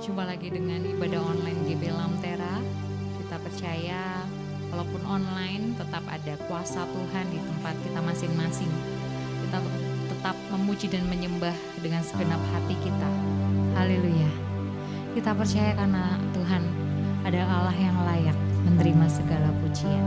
Berjumpa lagi dengan ibadah online GB Lamtera. Kita percaya walaupun online tetap ada kuasa Tuhan di tempat kita masing-masing. Kita tetap memuji dan menyembah dengan segenap hati kita. Haleluya. Kita percaya karena Tuhan ada Allah yang layak menerima segala pujian.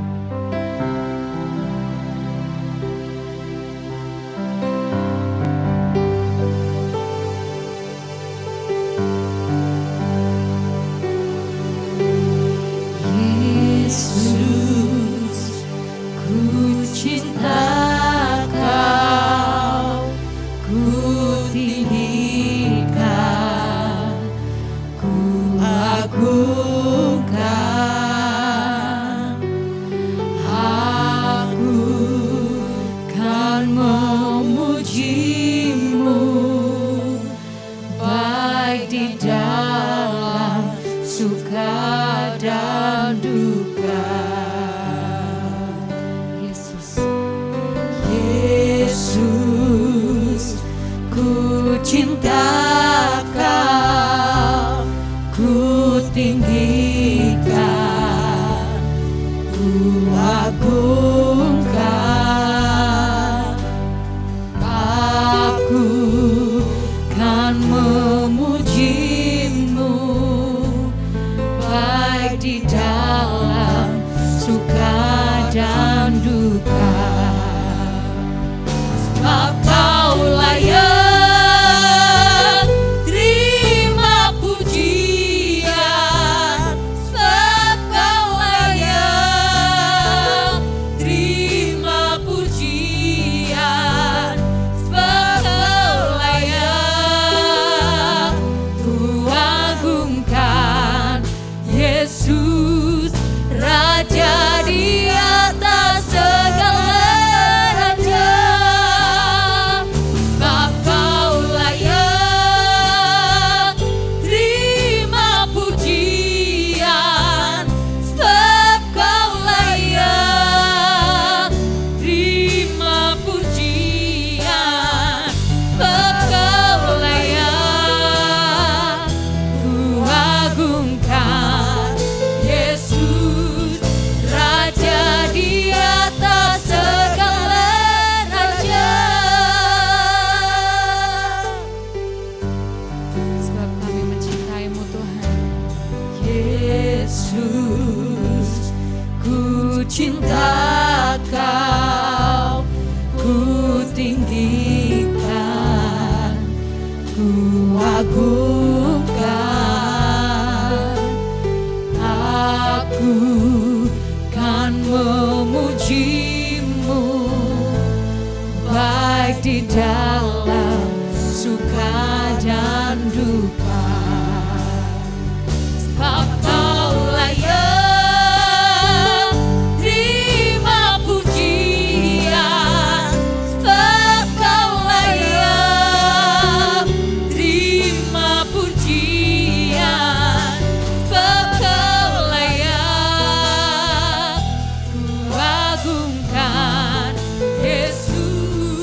Yesus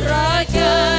Raja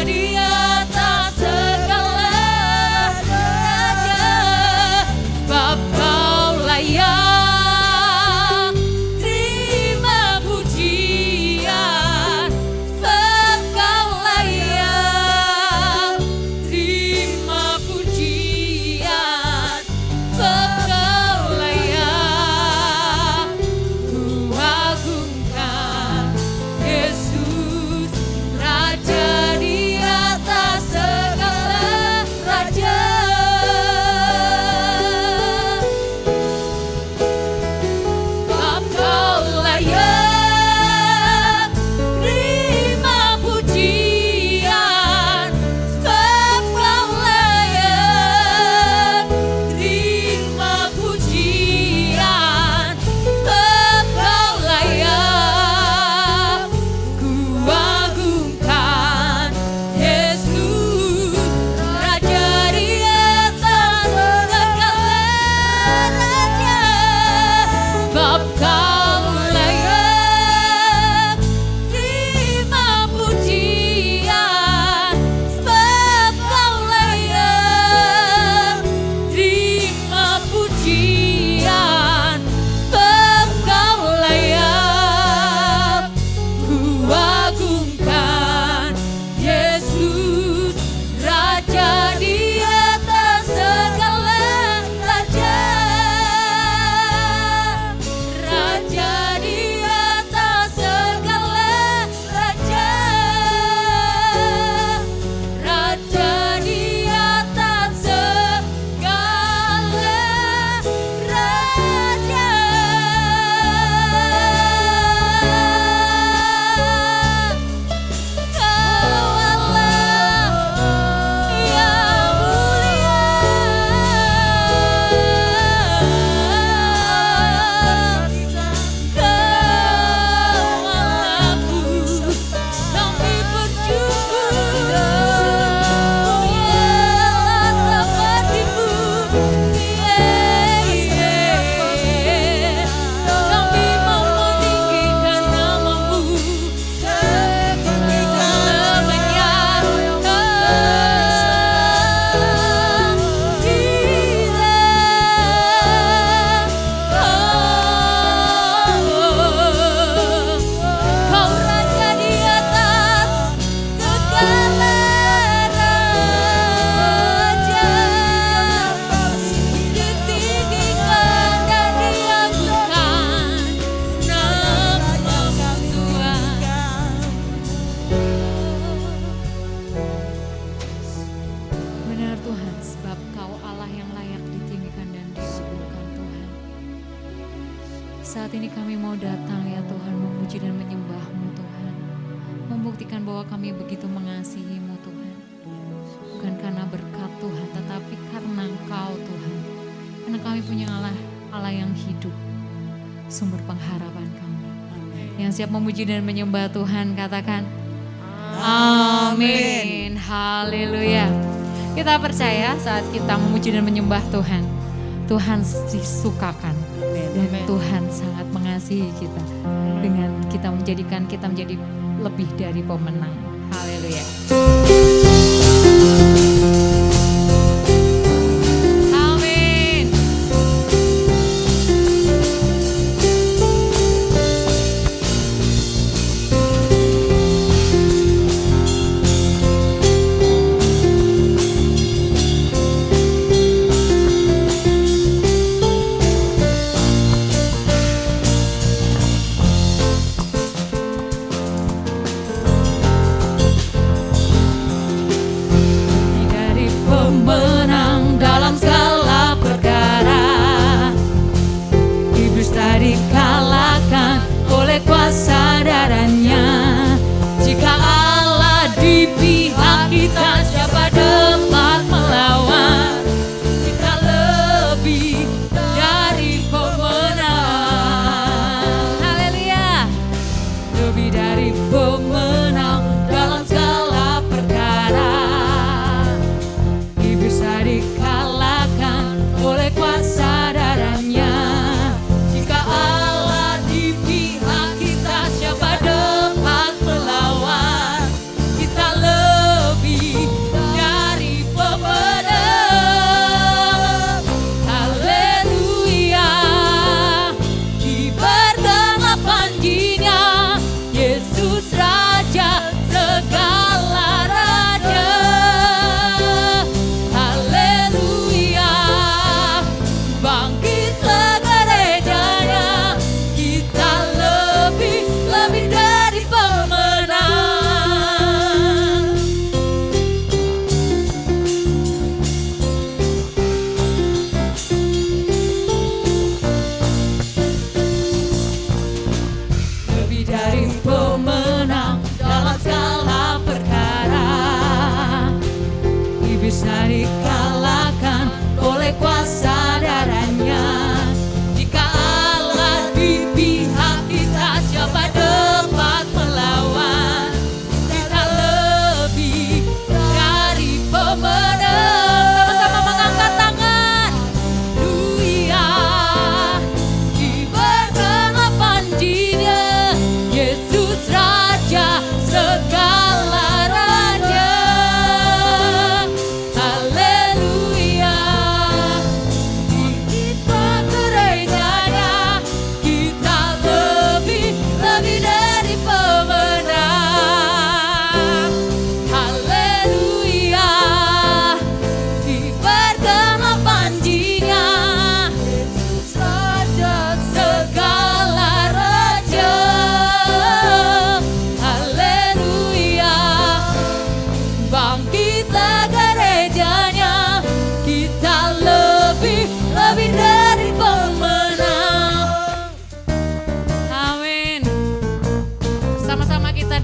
mau datang ya Tuhan, memuji dan menyembah-Mu Tuhan. Membuktikan bahwa kami begitu mengasihi-Mu Tuhan. Bukan karena berkat Tuhan, tetapi karena Engkau Tuhan. Karena kami punya Allah yang hidup, sumber pengharapan kami. Yang siap memuji dan menyembah Tuhan, katakan amin. Haleluya. Kita percaya saat kita memuji dan menyembah Tuhan, Tuhan disukakan. Dan Tuhan sangat mengasihi kita. Dengan kita menjadi lebih dari pemenang. Haleluya.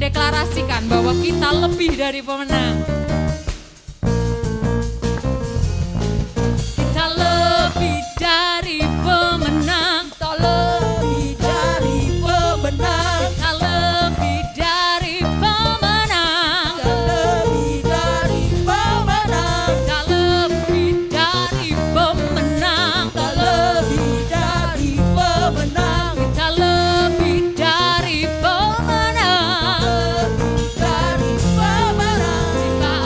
Deklarasikan bahwa kita lebih dari pemenang. Kita lebih dari pemenang. Kita lebih dari pemenang. Kita lebih dari pemenang. Kita lebih dari pemenang. Kita lebih dari pemenang. Kita lebih dari pemenang. Kita lebih dari pemenang.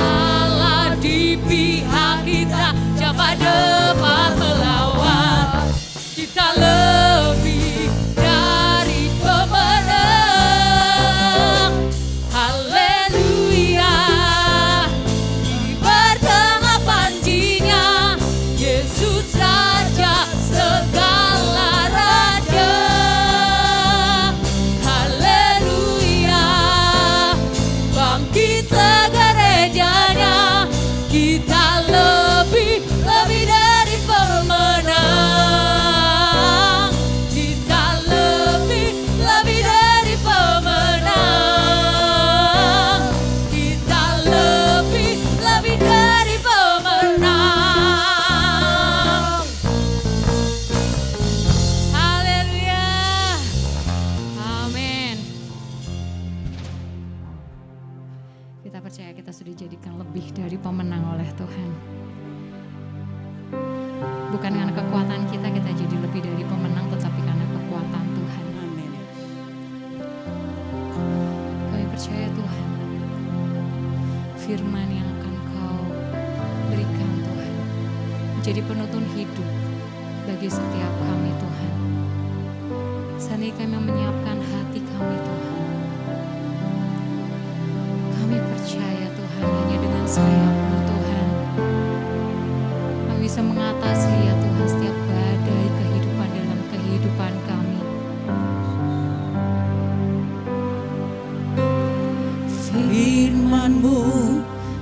percaya kita sudah dijadikan lebih dari pemenang oleh Tuhan. Bukan karena kekuatan kita jadi lebih dari pemenang, tetapi karena kekuatan Tuhan. Amin. Kami percaya Tuhan, firman yang akan Kau berikan Tuhan menjadi penuntun hidup bagi setiap kami Tuhan. Saat ini kami menyiapkan hati kami Tuhan. Kami percaya Tuhan, hanya dengan sayap-Mu Tuhan kami bisa mengatasi ya Tuhan setiap badai kehidupan dalam kehidupan kami. Firman-Mu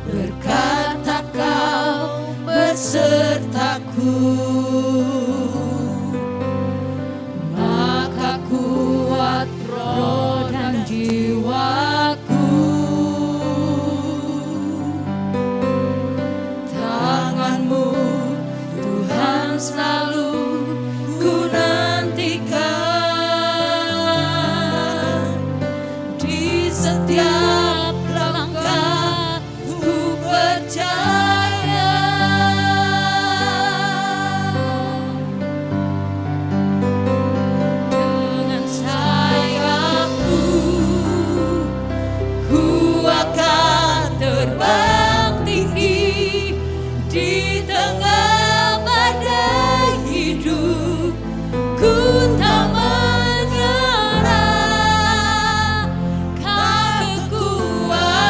berkata Kau besertaku, maka kuat roh dan jiwaku. Tangan-Mu Tuhan selalu ku nantikan, di setiap langkah ku percaya. Dengan sayap-Mu ku akan terbang tinggi di tengah badai hidup. Ku tak menyerah, kekuatan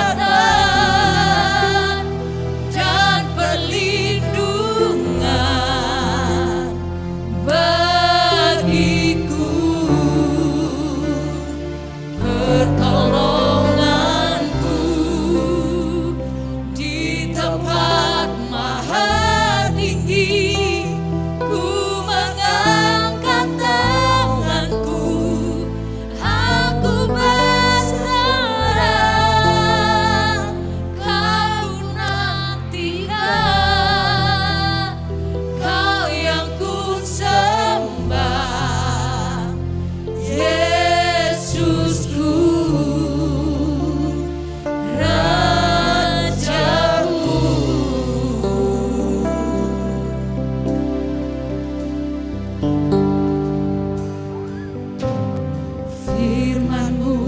dan perlindungan bagiku, pertolonganku di tempat maha tinggi. Ku mengangkat tanganku, aku berserah, Kau nantikan, Kau yang ku sembah, Yesusku, Rajaku. Firman-Mu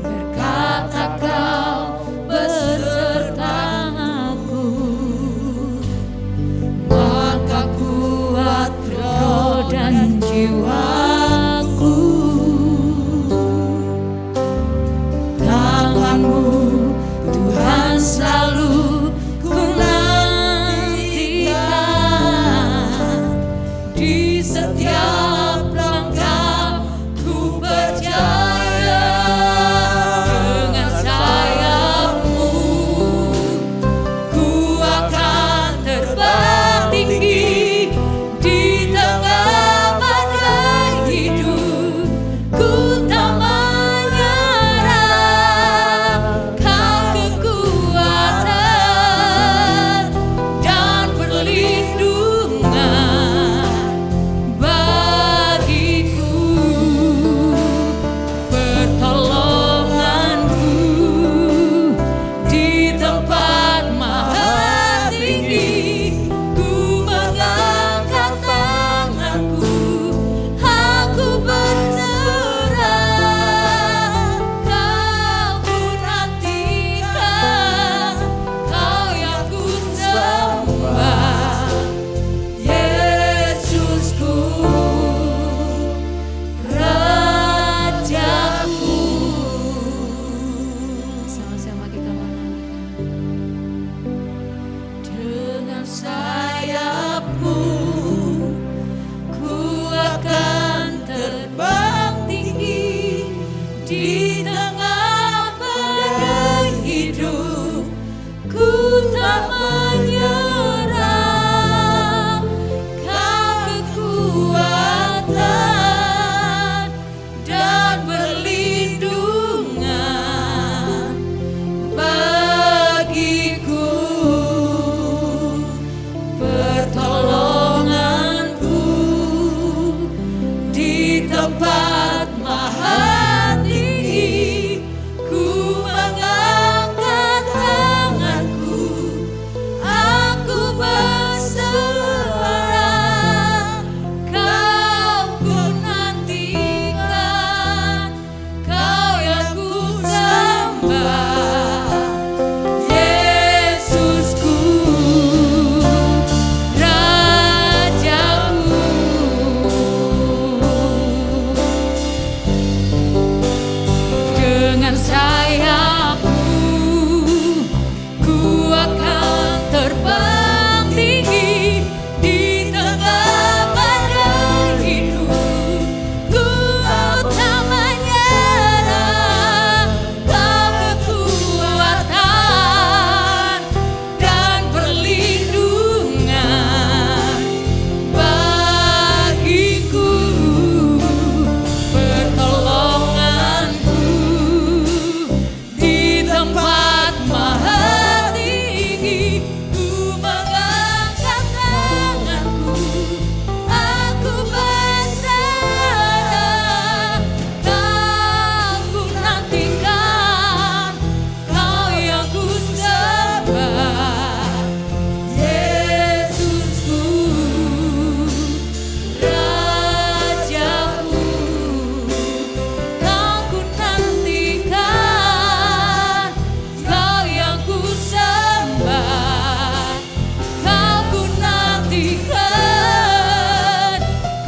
berkata Kau besertaku, maka kuat roh dan jiwaku. Tangan-Mu Tuhan selalu ku nantikan, di setiap langkah ku percaya. dengan sayapmu ku akan terbang tinggi di tengah badai hidup. Ku tak menyerah, Kau kekuatan dan perlindungan bagiku, pertolonganku di tempat maha tinggi. Ku mengangkat tanganku, aku berserah. Kau ku nantikan, Kau yang ku sembah. Yesusku, Rajaku, Kau ku nantikan, Kau yang ku sembah. Kau ku nantikan,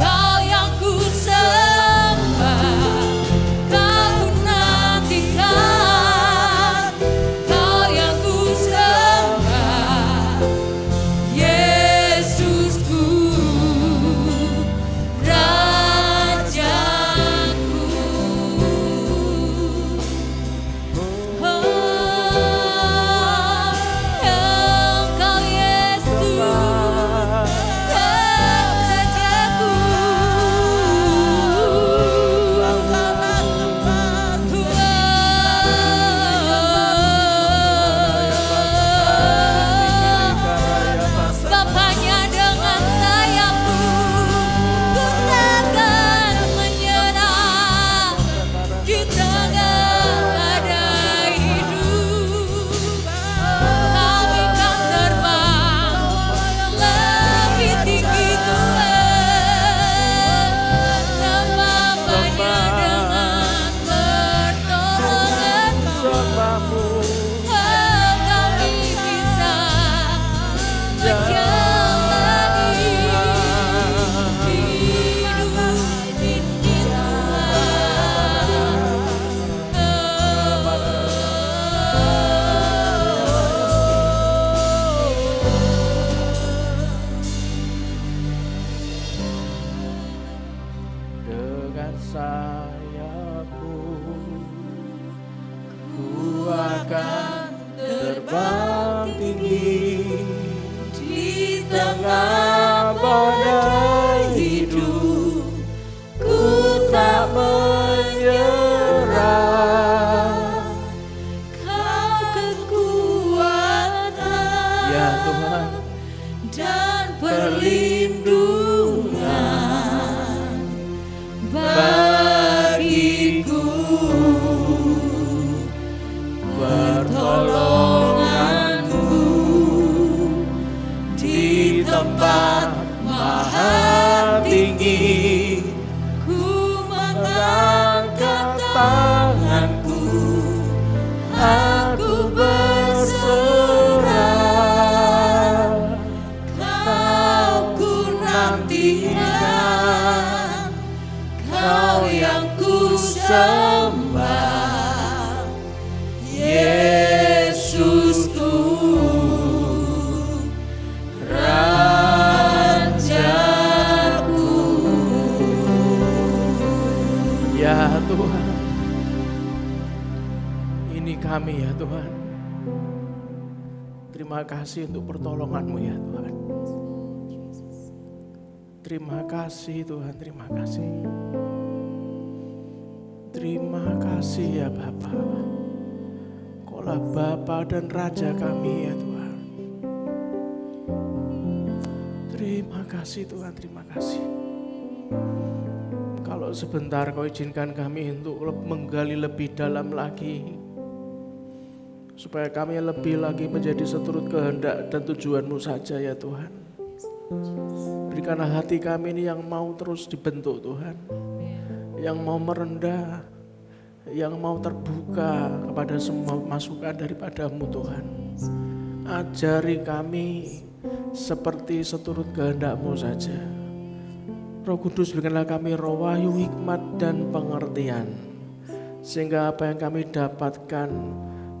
Kau yang ku sembah. Kau ku nantikan, Kau yang ku sembah. Yesusku, Rajaku. Engkau Yesus, Rajaku. Sebab hanya dengan sayapmu ku takkan menyerah di tengah badai hidup. Kami kan terbang lebih tinggi Tuhan, sebab hanya dengan pertolonganmu kami bisa menjalani hidup ini Dengan sayapku ku akan terbang tinggi di tengah badai hidup. Ku tak menyerah. Kau kekuatan Ya Tuhan, dan perlindungan bagiku, pertolonganku di tempat maha tinggi. Ku mengangkat tanganku, aku berserah. Kau ku nantikan, Kau yang ku sembah. Yesusku, Rajaku. Ya Tuhan, ini kami ya Tuhan. Terima kasih untuk pertolongan-Mu ya Tuhan. Terima kasih Tuhan, terima kasih. Terima kasih ya Bapa. Kaulah Bapa dan Raja kami ya Tuhan. Terima kasih Tuhan, terima kasih. Kalau sebentar Kau izinkan kami untuk menggali lebih dalam lagi, supaya kami lebih lagi menjadi seturut kehendak dan tujuan-Mu saja ya Tuhan. Berikanlah hati kami ini yang mau terus dibentuk Tuhan, yang mau merendah, yang mau terbuka kepada semua masukan daripada-Mu Tuhan. Ajari kami seperti seturut kehendak-Mu saja. Roh Kudus, berikanlah kami roh wahyu, hikmat dan pengertian, Sehingga apa yang kami dapatkan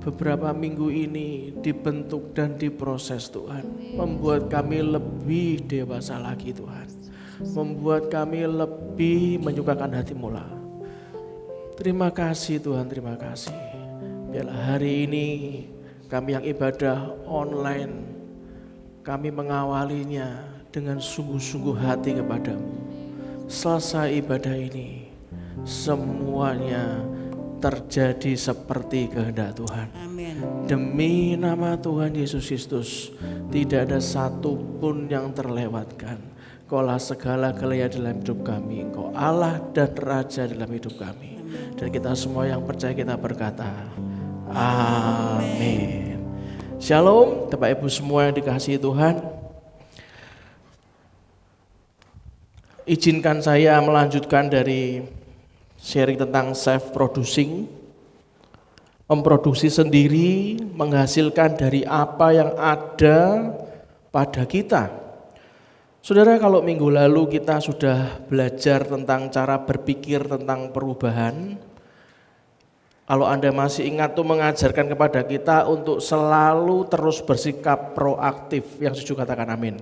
beberapa minggu ini dibentuk dan diproses Tuhan, membuat kami lebih dewasa lagi Tuhan, membuat kami lebih menyukakan hati-Mu lah. Terima kasih Tuhan, terima kasih. Biarlah hari ini kami yang ibadah online, kami mengawalinya dengan sungguh-sungguh hati kepada-Mu. Selesai ibadah ini, semuanya terjadi seperti kehendak Tuhan. Amin. Demi nama Tuhan Yesus Kristus, tidak ada satupun yang terlewatkan. Kaulah segala galanya dalam hidup kami, Engkau Allah dan Raja dalam hidup kami. Dan kita semua yang percaya kita berkata, amin. Shalom Bapak Ibu semua yang dikasihi Tuhan. Izinkan saya melanjutkan dari sharing tentang self-producing, memproduksi sendiri, menghasilkan dari apa yang ada pada kita. Saudara, kalau minggu lalu kita sudah belajar tentang cara berpikir tentang perubahan, kalau Anda masih ingat tuh mengajarkan kepada kita untuk selalu terus bersikap proaktif, yang setuju katakan amin.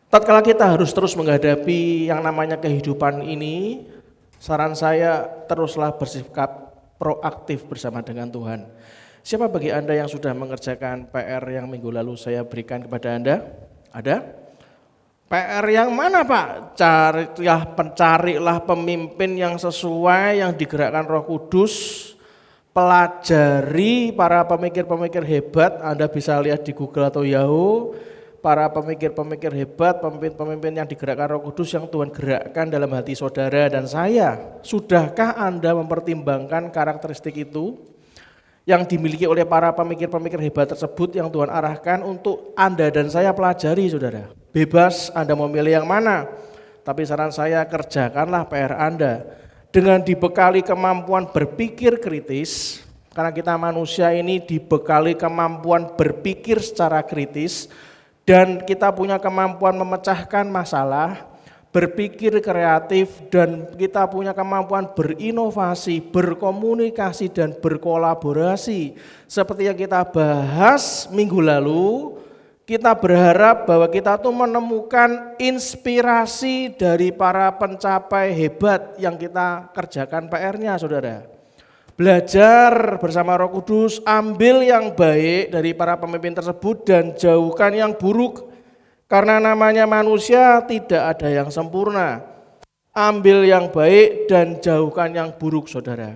Tatkala kita harus terus menghadapi yang namanya kehidupan ini, saran saya teruslah bersikap proaktif bersama dengan Tuhan. Siapa bagi Anda yang sudah mengerjakan PR yang minggu lalu saya berikan kepada Anda? Ada? PR yang mana Pak? Carilah pemimpin yang sesuai, yang digerakkan Roh Kudus. Pelajari para pemikir-pemikir hebat, Anda bisa lihat di Google atau Yahoo. Para pemikir-pemikir hebat, pemimpin-pemimpin yang digerakkan Roh Kudus yang Tuhan gerakkan dalam hati saudara dan saya. Sudahkah Anda mempertimbangkan karakteristik itu yang dimiliki oleh para pemikir-pemikir hebat tersebut yang Tuhan arahkan untuk Anda dan saya pelajari, saudara? Bebas Anda mau milih yang mana, tapi saran saya kerjakanlah PR Anda dengan dibekali kemampuan berpikir kritis, karena kita manusia ini dibekali kemampuan berpikir secara kritis. Dan kita punya kemampuan memecahkan masalah, berpikir kreatif, dan kita punya kemampuan berinovasi, berkomunikasi, dan berkolaborasi. Seperti yang kita bahas minggu lalu, kita berharap bahwa kita tuh menemukan inspirasi dari para pencapai hebat yang kita kerjakan PR-nya, saudara. Belajar bersama Roh Kudus, ambil yang baik dari para pemimpin tersebut dan jauhkan yang buruk. Karena namanya manusia tidak ada yang sempurna. Ambil yang baik dan jauhkan yang buruk, saudara.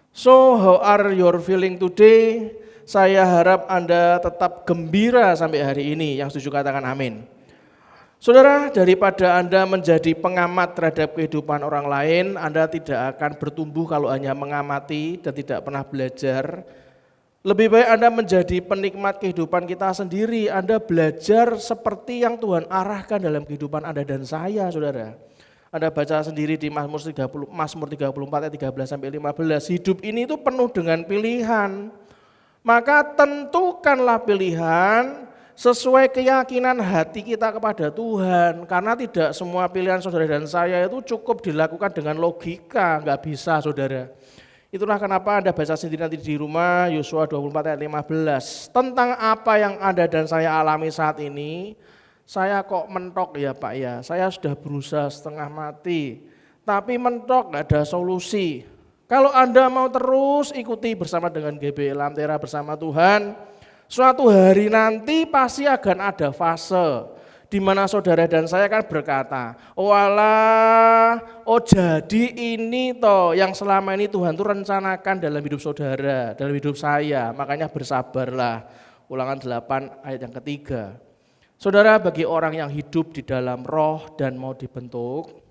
So, how are you feeling today? Saya harap Anda tetap gembira sampai hari ini. Yang setuju katakan amin. Saudara, daripada Anda menjadi pengamat terhadap kehidupan orang lain, Anda tidak akan bertumbuh kalau hanya mengamati dan tidak pernah belajar. Lebih baik Anda menjadi penikmat kehidupan kita sendiri. Anda belajar seperti yang Tuhan arahkan dalam kehidupan Anda dan saya, saudara. Anda baca sendiri di Mazmur 34 ayat 13 sampai 15. Hidup ini itu penuh dengan pilihan. Maka tentukanlah pilihan sesuai keyakinan hati kita kepada Tuhan. Karena tidak semua pilihan saudara dan saya itu cukup dilakukan dengan logika, enggak bisa, saudara. Itulah kenapa Anda baca sendiri nanti di rumah, Yosua 24 ayat 15. Tentang apa yang Anda dan saya alami saat ini, saya kok mentok ya Pak ya, saya sudah berusaha setengah mati, tapi mentok, enggak ada solusi. Kalau Anda mau terus ikuti bersama dengan GBI Lamtera bersama Tuhan, suatu hari nanti pasti akan ada fase di mana saudara dan saya kan berkata, oh alah, oh jadi ini toh yang selama ini Tuhan tuh rencanakan dalam hidup saudara, dalam hidup saya, makanya bersabarlah. Ulangan 8 ayat yang ketiga. Saudara, bagi orang yang hidup di dalam roh dan mau dibentuk,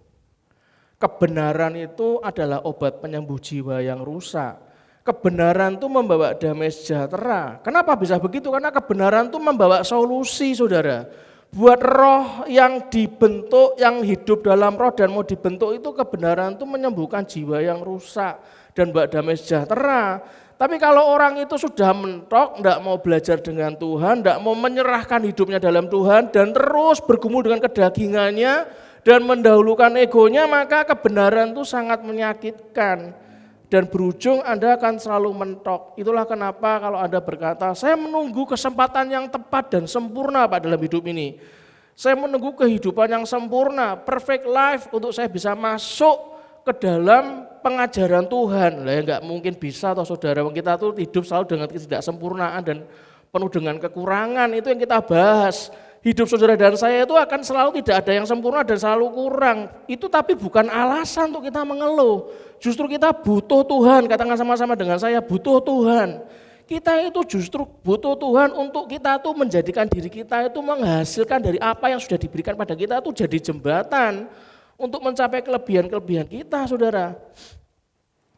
kebenaran itu adalah obat penyembuh jiwa yang rusak. Kebenaran itu membawa damai sejahtera. Kenapa bisa begitu? Karena kebenaran itu membawa solusi, saudara. Buat roh yang dibentuk, yang hidup dalam roh dan mau dibentuk itu, kebenaran itu menyembuhkan jiwa yang rusak dan membawa damai sejahtera. Tapi kalau orang itu sudah mentok, tidak mau belajar dengan Tuhan, tidak mau menyerahkan hidupnya dalam Tuhan dan terus bergumul dengan kedagingannya dan mendahulukan egonya, maka kebenaran itu sangat menyakitkan. dan berujung Anda akan selalu mentok. Itulah kenapa kalau Anda berkata, saya menunggu kesempatan yang tepat dan sempurna Pak dalam hidup ini. Saya menunggu kehidupan yang sempurna, perfect life untuk saya bisa masuk ke dalam pengajaran Tuhan. Lah ya enggak mungkin bisa toh saudara, kita tuh hidup selalu dengan ketidaksempurnaan dan penuh dengan kekurangan, itu yang kita bahas. Hidup saudara dan saya itu akan selalu tidak ada yang sempurna dan selalu kurang. Itu tapi bukan alasan untuk kita mengeluh. Justru kita butuh Tuhan, katakan sama-sama dengan saya, butuh Tuhan. Kita itu justru butuh Tuhan untuk kita tuh menjadikan diri kita itu menghasilkan dari apa yang sudah diberikan pada kita itu jadi jembatan untuk mencapai kelebihan-kelebihan kita, saudara.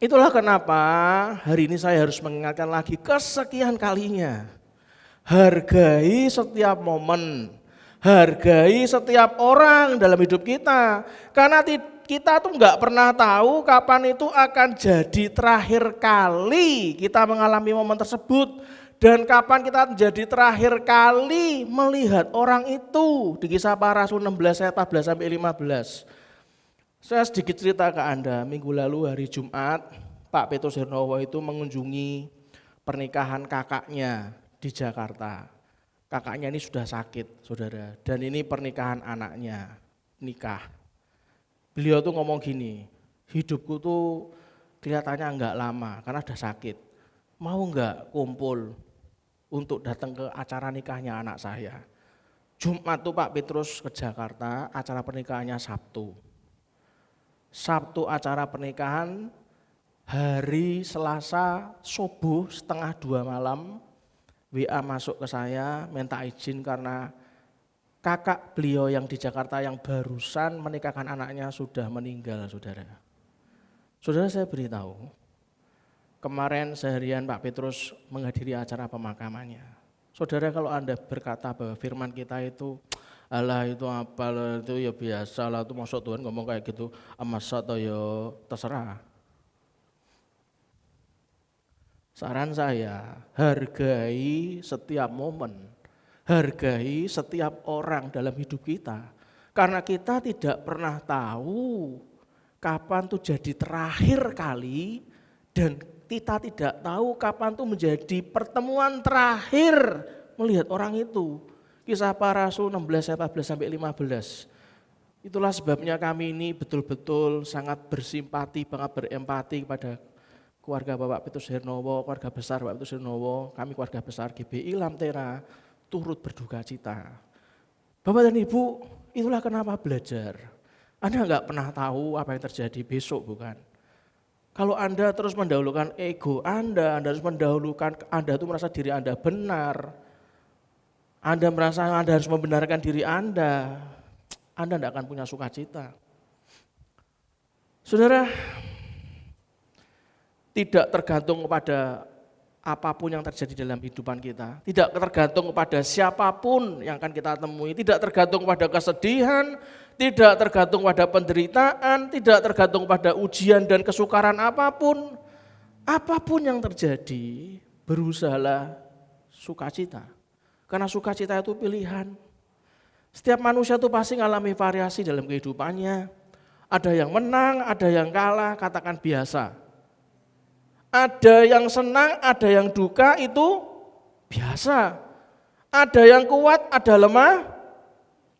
Itulah kenapa hari ini saya harus mengingatkan lagi kesekian kalinya. Hargai setiap momen, hargai setiap orang dalam hidup kita. Karena kita tuh nggak pernah tahu kapan itu akan jadi terakhir kali kita mengalami momen tersebut. Dan kapan kita menjadi terakhir kali melihat orang itu. Di Kisah Para Rasul 16 ayat 14 sampai 15. Saya sedikit cerita ke Anda, minggu lalu hari Jumat, Pak Petrus Hernowo itu mengunjungi pernikahan kakaknya di Jakarta. Kakaknya ini sudah sakit, saudara, dan ini pernikahan anaknya, nikah. Beliau tuh ngomong gini, hidupku tuh kelihatannya enggak lama karena udah sakit. Mau enggak kumpul untuk datang ke acara nikahnya anak saya. Jumat tuh Pak Petrus ke Jakarta, acara pernikahannya Sabtu. Sabtu acara pernikahan, hari Selasa subuh 1:30 malam, WA masuk ke saya, minta izin karena kakak beliau yang di Jakarta yang barusan menikahkan anaknya sudah meninggal, saudara. Saudara, saya beritahu, kemarin seharian Pak Petrus menghadiri acara pemakamannya. Saudara, kalau Anda berkata bahwa firman kita itu, alah itu apa, itu ya biasa lah, itu masuk Tuhan ngomong kayak gitu, masa atau ya terserah. Saran saya, hargai setiap momen, hargai setiap orang dalam hidup kita. Karena kita tidak pernah tahu kapan tuh jadi terakhir kali dan kita tidak tahu kapan tuh menjadi pertemuan terakhir melihat orang itu. Kisah Para Rasul 16 ayat 14 sampai 15. Itulah sebabnya kami ini betul-betul sangat bersimpati, sangat berempati kepada keluarga Bapak Petrus Hernowo, keluarga besar Bapak Petrus Hernowo, kami keluarga besar GBI Lamtera, turut berduka cita. Bapak dan Ibu, itulah kenapa belajar. Anda enggak pernah tahu apa yang terjadi besok, bukan? Kalau Anda terus mendahulukan ego Anda terus mendahulukan, Anda itu merasa diri Anda benar, Anda merasa Anda harus membenarkan diri Anda tidak akan punya sukacita. Saudara, tidak tergantung kepada apapun yang terjadi dalam kehidupan kita, tidak tergantung kepada siapapun yang akan kita temui, tidak tergantung pada kesedihan, tidak tergantung pada penderitaan, tidak tergantung pada ujian dan kesukaran apapun. Apapun yang terjadi, berusahalah sukacita. Karena sukacita itu pilihan. Setiap manusia itu pasti mengalami variasi dalam kehidupannya. Ada yang menang, ada yang kalah, katakan biasa. Ada yang senang, ada yang duka, itu biasa. Ada yang kuat, ada lemah,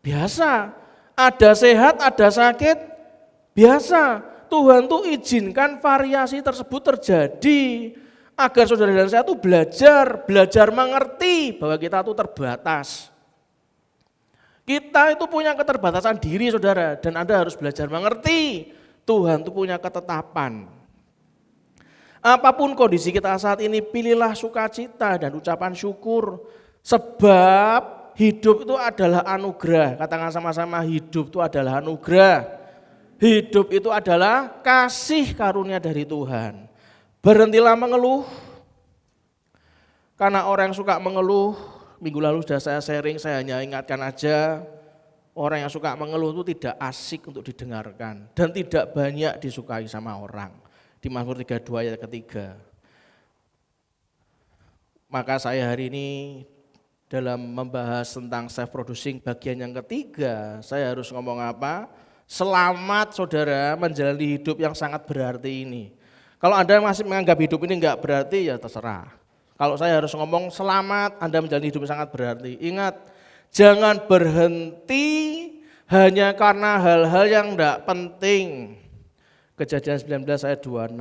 biasa. Ada sehat, ada sakit, biasa. Tuhan tuh izinkan variasi tersebut terjadi agar saudara dan saya tuh belajar mengerti bahwa kita tuh terbatas. Kita itu punya keterbatasan diri, saudara, dan Anda harus belajar mengerti Tuhan tuh punya ketetapan. Apapun kondisi kita saat ini, pilihlah sukacita dan ucapan syukur. Sebab hidup itu adalah anugerah. Katakan sama-sama, hidup itu adalah anugerah. Hidup itu adalah kasih karunia dari Tuhan. Berhentilah mengeluh. Karena orang yang suka mengeluh, minggu lalu sudah saya sharing, saya hanya ingatkan aja. Orang yang suka mengeluh itu tidak asik untuk didengarkan. Dan tidak banyak disukai sama orang. Di Mazmur 32 ayat ketiga. Maka saya hari ini dalam membahas tentang self producing bagian yang ketiga, saya harus ngomong apa? Selamat saudara menjalani hidup yang sangat berarti ini. Kalau Anda masih menganggap hidup ini enggak berarti, ya terserah. Kalau saya harus ngomong selamat, Anda menjalani hidup yang sangat berarti. Ingat, jangan berhenti hanya karena hal-hal yang enggak penting. Kejadian 19 ayat 26.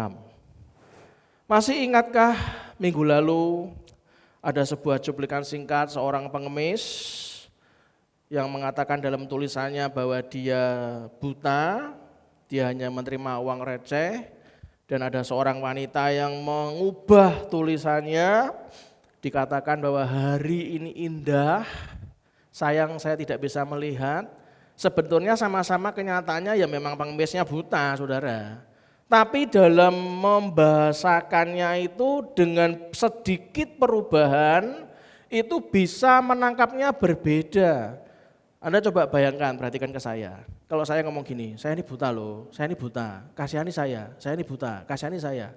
Masih ingatkah minggu lalu ada sebuah cuplikan singkat seorang pengemis yang mengatakan dalam tulisannya bahwa dia buta, dia hanya menerima uang receh, dan ada seorang wanita yang mengubah tulisannya, dikatakan bahwa hari ini indah, sayang saya tidak bisa melihat. Sebetulnya sama-sama kenyataannya ya memang pengemisnya buta, saudara. Tapi dalam membahasakannya itu dengan sedikit perubahan, itu bisa menangkapnya berbeda. Anda coba bayangkan, perhatikan ke saya. Kalau saya ngomong gini, saya ini buta loh, saya ini buta, kasihani saya ini buta, kasihani saya.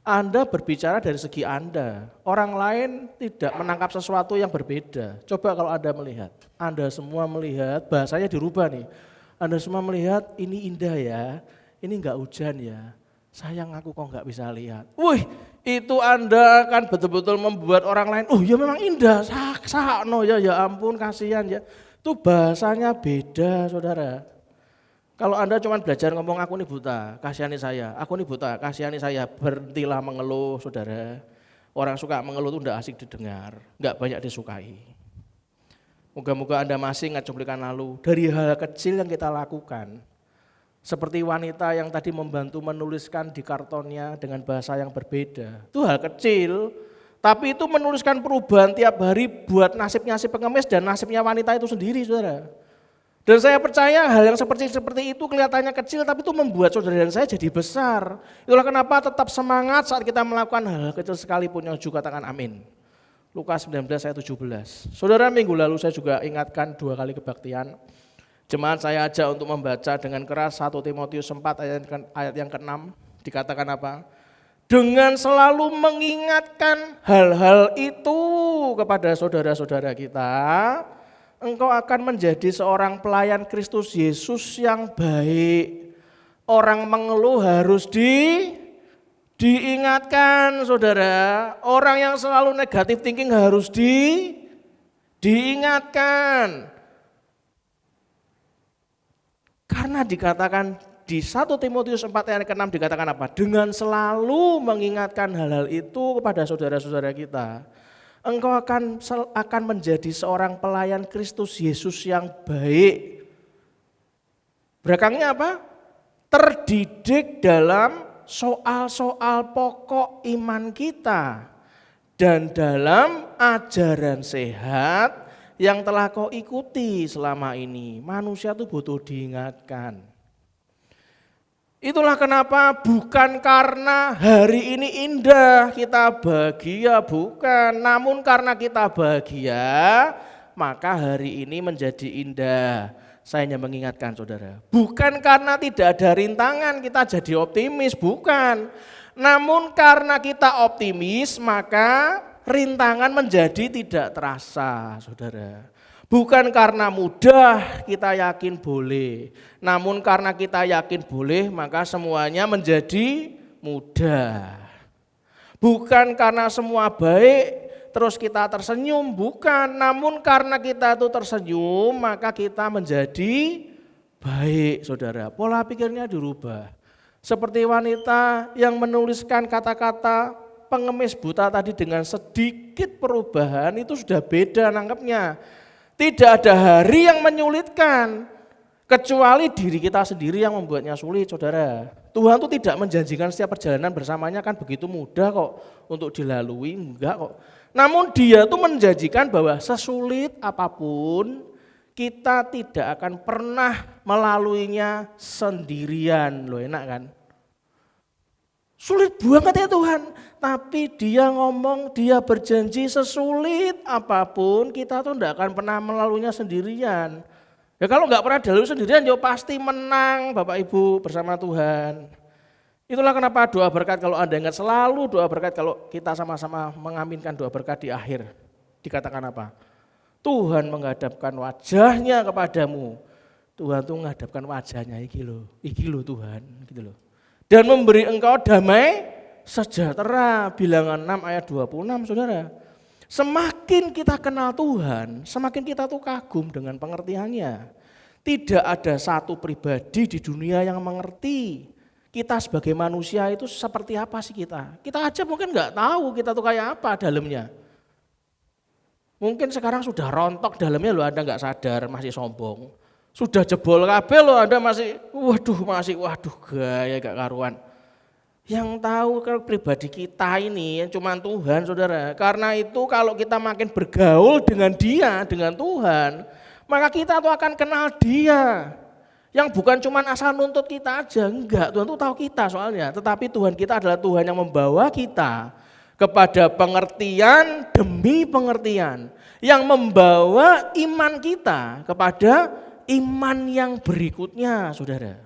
Anda berbicara dari segi Anda, orang lain tidak menangkap sesuatu yang berbeda. Coba kalau Anda melihat, Anda semua melihat, bahasanya dirubah nih. Anda semua melihat ini indah ya, ini enggak hujan ya, sayang aku kok enggak bisa lihat. Wih, itu Anda akan betul-betul membuat orang lain, oh ya memang indah, sakno ya ampun kasihan ya. Itu bahasanya beda, saudara. Kalau Anda cuma belajar ngomong aku ini buta, kasihani saya, aku ini buta, kasihani saya, berhentilah mengeluh, saudara. Orang suka mengeluh itu tidak asik didengar, enggak banyak disukai. Moga-moga Anda masih ingat cuplikan lalu, dari hal kecil yang kita lakukan. Seperti wanita yang tadi membantu menuliskan di kartonnya dengan bahasa yang berbeda. Itu hal kecil, tapi itu menuliskan perubahan tiap hari buat nasibnya si pengemis dan nasibnya wanita itu sendiri, saudara. Dan saya percaya hal yang seperti itu kelihatannya kecil, tapi itu membuat saudara dan saya jadi besar. Itulah kenapa tetap semangat saat kita melakukan hal kecil sekalipun, yang juga katakan amin. Lukas 19 ayat 17. Saudara, minggu lalu saya juga ingatkan 2 kali kebaktian. Jemaat saya ajak untuk membaca dengan keras 1 Timotius 4 ayat yang ke-6. Dikatakan apa? Dengan selalu mengingatkan hal-hal itu kepada saudara-saudara kita, engkau akan menjadi seorang pelayan Kristus Yesus yang baik. Orang mengeluh harus diingatkan, saudara. Orang yang selalu negatif thinking harus diingatkan. Karena dikatakan di 1 Timotius 4 ayat ke-6 dikatakan apa? Dengan selalu mengingatkan hal-hal itu kepada saudara-saudara kita, engkau akan menjadi seorang pelayan Kristus Yesus yang baik. Belakangnya apa? Terdidik dalam soal-soal pokok iman kita dan dalam ajaran sehat yang telah kau ikuti selama ini. Manusia itu butuh diingatkan. Itulah kenapa bukan karena hari ini indah kita bahagia, bukan. Namun karena kita bahagia, maka hari ini menjadi indah. Saya hanya mengingatkan saudara, bukan karena tidak ada rintangan kita jadi optimis, bukan. Namun karena kita optimis, maka rintangan menjadi tidak terasa, saudara. Bukan karena mudah kita yakin boleh, namun karena kita yakin boleh, maka semuanya menjadi mudah. Bukan karena semua baik, terus kita tersenyum, bukan. Namun karena kita itu tersenyum, maka kita menjadi baik, saudara. Pola pikirnya dirubah. Seperti wanita yang menuliskan kata-kata pengemis buta tadi dengan sedikit perubahan itu sudah beda nangkepnya. Tidak ada hari yang menyulitkan kecuali diri kita sendiri yang membuatnya sulit, saudara. Tuhan itu tidak menjanjikan setiap perjalanan bersamanya kan begitu mudah kok untuk dilalui, enggak kok. Namun dia tuh menjanjikan bahwa sesulit apapun kita tidak akan pernah melaluinya sendirian. Loh, enak kan? Sulit banget ya Tuhan, tapi dia ngomong, dia berjanji sesulit apapun kita tuh tidak akan pernah melaluinya sendirian. Ya kalau nggak pernah dilalui sendirian, ya pasti menang Bapak Ibu bersama Tuhan. Itulah kenapa doa berkat, kalau Anda ingat selalu doa berkat, kalau kita sama-sama mengaminkan doa berkat di akhir, dikatakan apa? Tuhan menghadapkan wajahnya kepadamu. Tuhan tuh menghadapkan wajahnya, iki lo Tuhan, gitu loh. dan memberi engkau damai sejahtera. Bilangan 6 ayat 26, saudara. Semakin kita kenal Tuhan, semakin kita tuh kagum dengan pengertiannya. Tidak ada satu pribadi di dunia yang mengerti kita sebagai manusia itu seperti apa sih kita. Kita aja mungkin nggak tahu kita tuh kayak apa dalamnya. Mungkin sekarang sudah rontok dalamnya loh, Anda nggak sadar, masih sombong. Sudah jebol kabel loh, Anda masih waduh gaya gak karuan. Yang tahu kalau pribadi kita ini cuma Tuhan, saudara. Karena itu kalau kita makin bergaul dengan Dia, dengan Tuhan, maka kita tuh akan kenal Dia. Yang bukan cuma asal nuntut kita aja, enggak. Tuhan tuh tahu kita soalnya. Tetapi Tuhan kita adalah Tuhan yang membawa kita kepada pengertian demi pengertian. Yang membawa iman kita kepada iman yang berikutnya, saudara.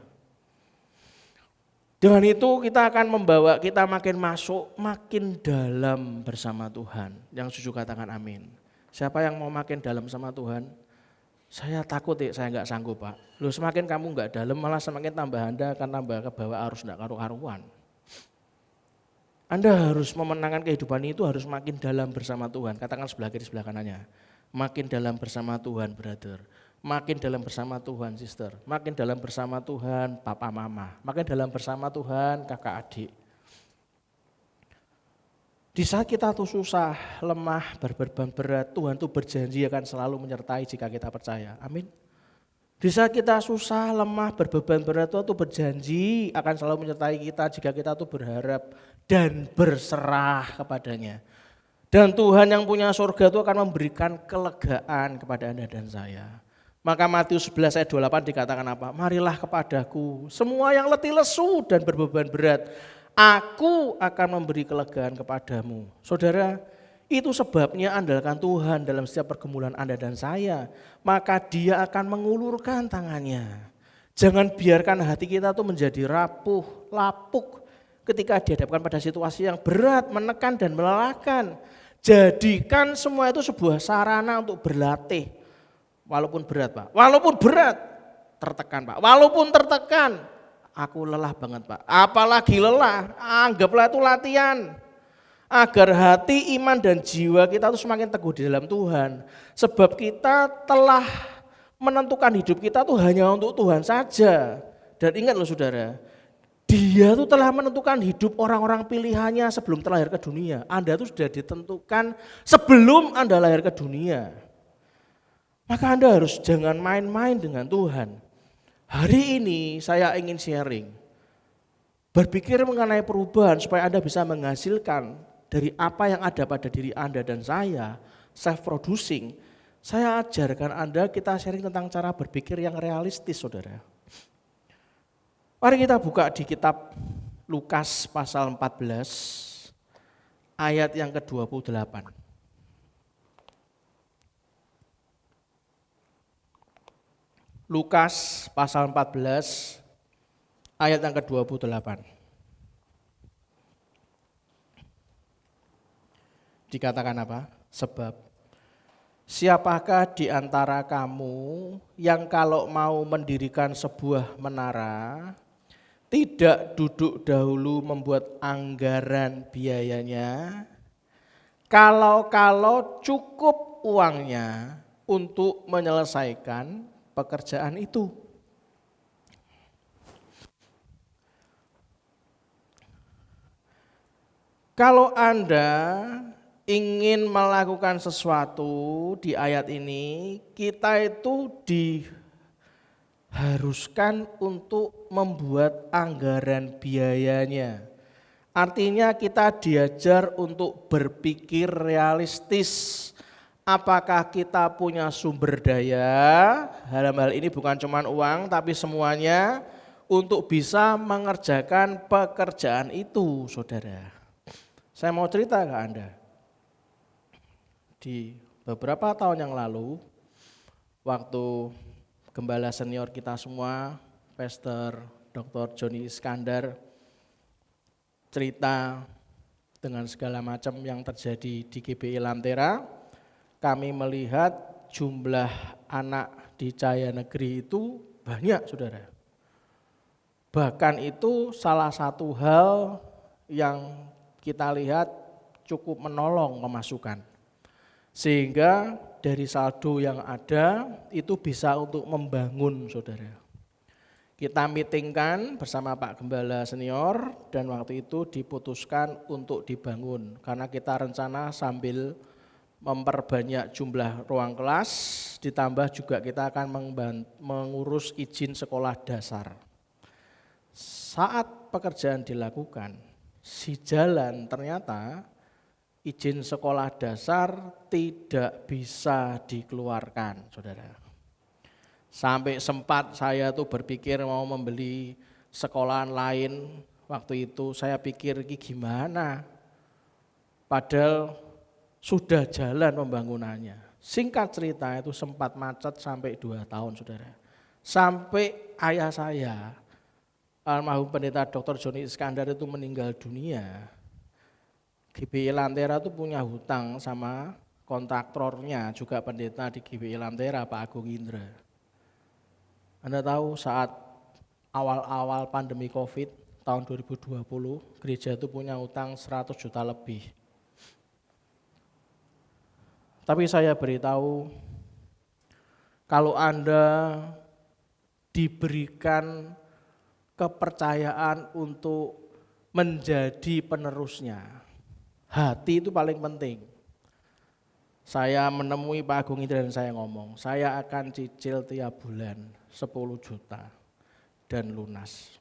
Dengan itu kita akan membawa kita makin masuk, makin dalam bersama Tuhan. Yang setuju katakan amin. Siapa yang mau makin dalam sama Tuhan? Saya takut saya nggak sanggup, Pak. Loh, semakin kamu nggak dalam, malah semakin tambah Anda akan tambah ke bawah arus nggak karu-karuan. Anda harus memenangkan kehidupan itu harus makin dalam bersama Tuhan. Katakan sebelah kiri sebelah kanannya. Makin dalam bersama Tuhan, brother. Makin dalam bersama Tuhan, sister. Makin dalam bersama Tuhan, papa mama. Makin dalam bersama Tuhan, kakak adik. Di saat kita tuh susah, lemah, berbeban berat, Tuhan tuh berjanji akan selalu menyertai jika kita percaya. Amin. Di saat kita susah, lemah, berbeban berat, Tuhan tuh berjanji akan selalu menyertai kita jika kita tuh berharap dan berserah kepadanya. Dan Tuhan yang punya surga itu akan memberikan kelegaan kepada Anda dan saya. Maka Matius 11 ayat 28 dikatakan apa? Marilah kepadaku semua yang letih lesu dan berbeban berat. Aku akan memberi kelegaan kepadamu. Saudara, itu sebabnya andalkan Tuhan dalam setiap pergumulan Anda dan saya. Maka Dia akan mengulurkan tangannya. Jangan biarkan hati kita tuh menjadi rapuh, lapuk ketika dihadapkan pada situasi yang berat, menekan dan melelahkan. Jadikan semua itu sebuah sarana untuk berlatih. Walaupun berat, Pak. Walaupun berat, tertekan, Pak. Walaupun tertekan, aku lelah banget, Pak. Apalagi lelah, anggaplah itu latihan. Agar hati, iman, dan jiwa kita itu semakin teguh di dalam Tuhan. Sebab kita telah menentukan hidup kita tuh hanya untuk Tuhan saja. Dan ingat loh saudara, Dia tuh telah menentukan hidup orang-orang pilihannya sebelum terlahir ke dunia. Anda tuh sudah ditentukan sebelum Anda lahir ke dunia. Maka Anda harus jangan main-main dengan Tuhan. Hari ini saya ingin sharing. Berpikir mengenai perubahan supaya Anda bisa menghasilkan dari apa yang ada pada diri Anda dan saya, self-producing. Saya ajarkan Anda, kita sharing tentang cara berpikir yang realistis, saudara. Mari kita buka di kitab Lukas pasal 14, ayat yang ke-28. Lukas pasal 14 ayat yang ke-28. Dikatakan apa? Sebab siapakah di antara kamu yang kalau mau mendirikan sebuah menara tidak duduk dahulu membuat anggaran biayanya, kalau cukup uangnya untuk menyelesaikan pekerjaan itu. Kalau Anda ingin melakukan sesuatu di ayat ini, kita itu diharuskan untuk membuat anggaran biayanya. Artinya kita diajar untuk berpikir realistis. Apakah kita punya sumber daya, dalam hal ini bukan cuma uang tapi semuanya untuk bisa mengerjakan pekerjaan itu, saudara. Saya mau cerita ke Anda. Di beberapa tahun yang lalu, waktu gembala senior kita semua, Pastor Dr. Joni Iskandar, cerita dengan segala macam yang terjadi di GBI Lantera, kami melihat jumlah anak di Cahaya Negeri itu banyak, saudara. Bahkan itu salah satu hal yang kita lihat cukup menolong pemasukan. Sehingga dari saldo yang ada itu bisa untuk membangun saudara. Kita meetingkan bersama Pak Gembala Senior dan waktu itu diputuskan untuk dibangun. Karena kita rencana sambil memperbanyak jumlah ruang kelas, ditambah juga kita akan mengurus izin sekolah dasar. Saat pekerjaan dilakukan, si jalan ternyata izin sekolah dasar tidak bisa dikeluarkan, saudara. Sampai sempat saya tuh berpikir mau membeli sekolahan lain. Waktu itu saya pikir ini gimana, padahal sudah jalan pembangunannya. Singkat cerita itu sempat macet sampai 2 tahun, saudara. Sampai ayah saya, almarhum pendeta Dr. Joni Iskandar itu meninggal dunia. GBI Lantera itu punya hutang sama kontraktornya juga pendeta di GBI Lantera, Pak Agung Indra. Anda tahu saat awal-awal pandemi COVID tahun 2020, gereja itu punya hutang 100 juta lebih. Tapi saya beritahu, kalau Anda diberikan kepercayaan untuk menjadi penerusnya, hati itu paling penting. Saya menemui Pak Agung Indra dan saya ngomong, saya akan cicil tiap bulan 10 juta dan lunas.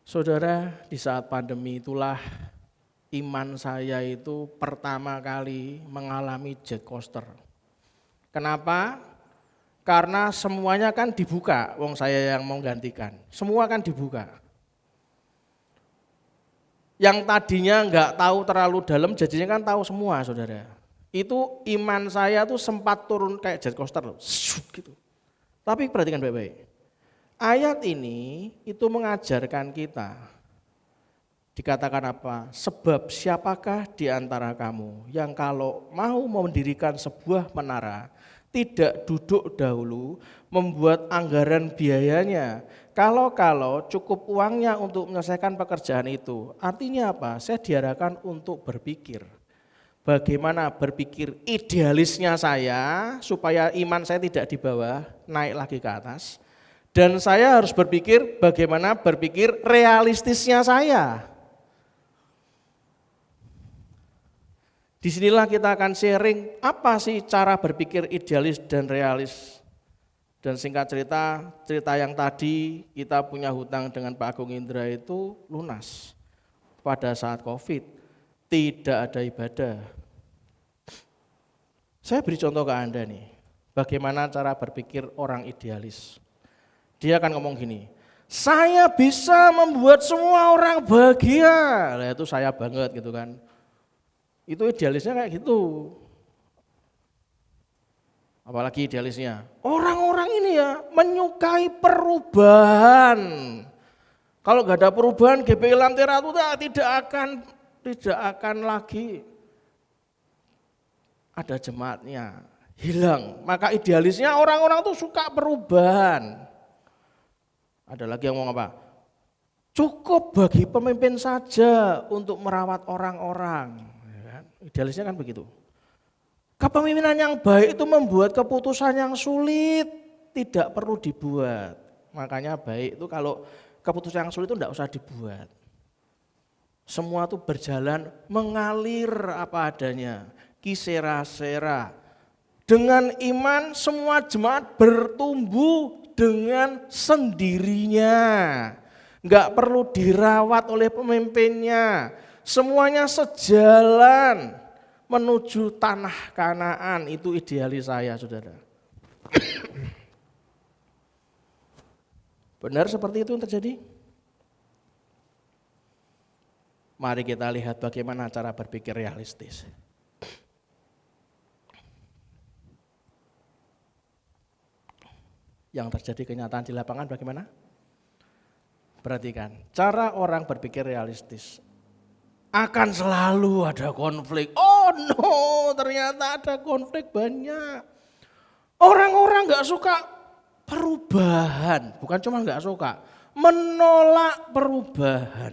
Saudara, di saat pandemi itulah iman saya itu pertama kali mengalami jet coaster. Kenapa? Karena semuanya kan dibuka, wong saya yang mau gantikan. Semua kan dibuka. Yang tadinya enggak tahu terlalu dalam, jadinya kan tahu semua, saudara. Itu iman saya tuh sempat turun kayak jet coaster loh, gitu. Tapi perhatikan baik-baik. Ayat ini itu mengajarkan kita. Dikatakan apa? Sebab siapakah di antara kamu yang kalau mau mendirikan sebuah menara, tidak duduk dahulu membuat anggaran biayanya. Kalau cukup uangnya untuk menyelesaikan pekerjaan itu. Artinya apa? Saya diarahkan untuk berpikir. Bagaimana berpikir idealisnya saya supaya iman saya tidak di bawah, naik lagi ke atas. Dan saya harus berpikir bagaimana berpikir realistisnya saya. Disinilah kita akan sharing apa sih cara berpikir idealis dan realis. Dan singkat cerita yang tadi kita punya hutang dengan Pak Agung Indra itu lunas. Pada saat COVID tidak ada ibadah. Saya beri contoh ke Anda nih, bagaimana cara berpikir orang idealis. Dia akan ngomong gini, saya bisa membuat semua orang bahagia. Nah, itu saya banget gitu kan. Itu idealisnya kayak gitu. Apalagi idealisnya, orang-orang ini ya menyukai perubahan. Kalau nggak ada perubahan, GBI Lantera itu tidak akan lagi ada jemaatnya, hilang. Maka idealisnya orang-orang tuh suka perubahan. Ada lagi yang ngomong apa? Cukup bagi pemimpin saja untuk merawat orang-orang. Idealisnya kan begitu. Kepemimpinan yang baik itu membuat keputusan yang sulit tidak perlu dibuat. Makanya baik itu kalau keputusan yang sulit itu tidak usah dibuat. Semua itu berjalan mengalir apa adanya, kisera-sera. Dengan iman semua jemaat bertumbuh dengan sendirinya. Enggak perlu dirawat oleh pemimpinnya. Semuanya sejalan menuju tanah Kanaan. Itu idealis saya, saudara. Benar seperti itu yang terjadi? Mari kita lihat bagaimana cara berpikir realistis. Yang terjadi kenyataan di lapangan bagaimana? Perhatikan, cara orang berpikir realistis. Akan selalu ada konflik. Oh no, ternyata ada konflik banyak. Orang-orang gak suka perubahan, bukan cuma nggak suka, menolak perubahan,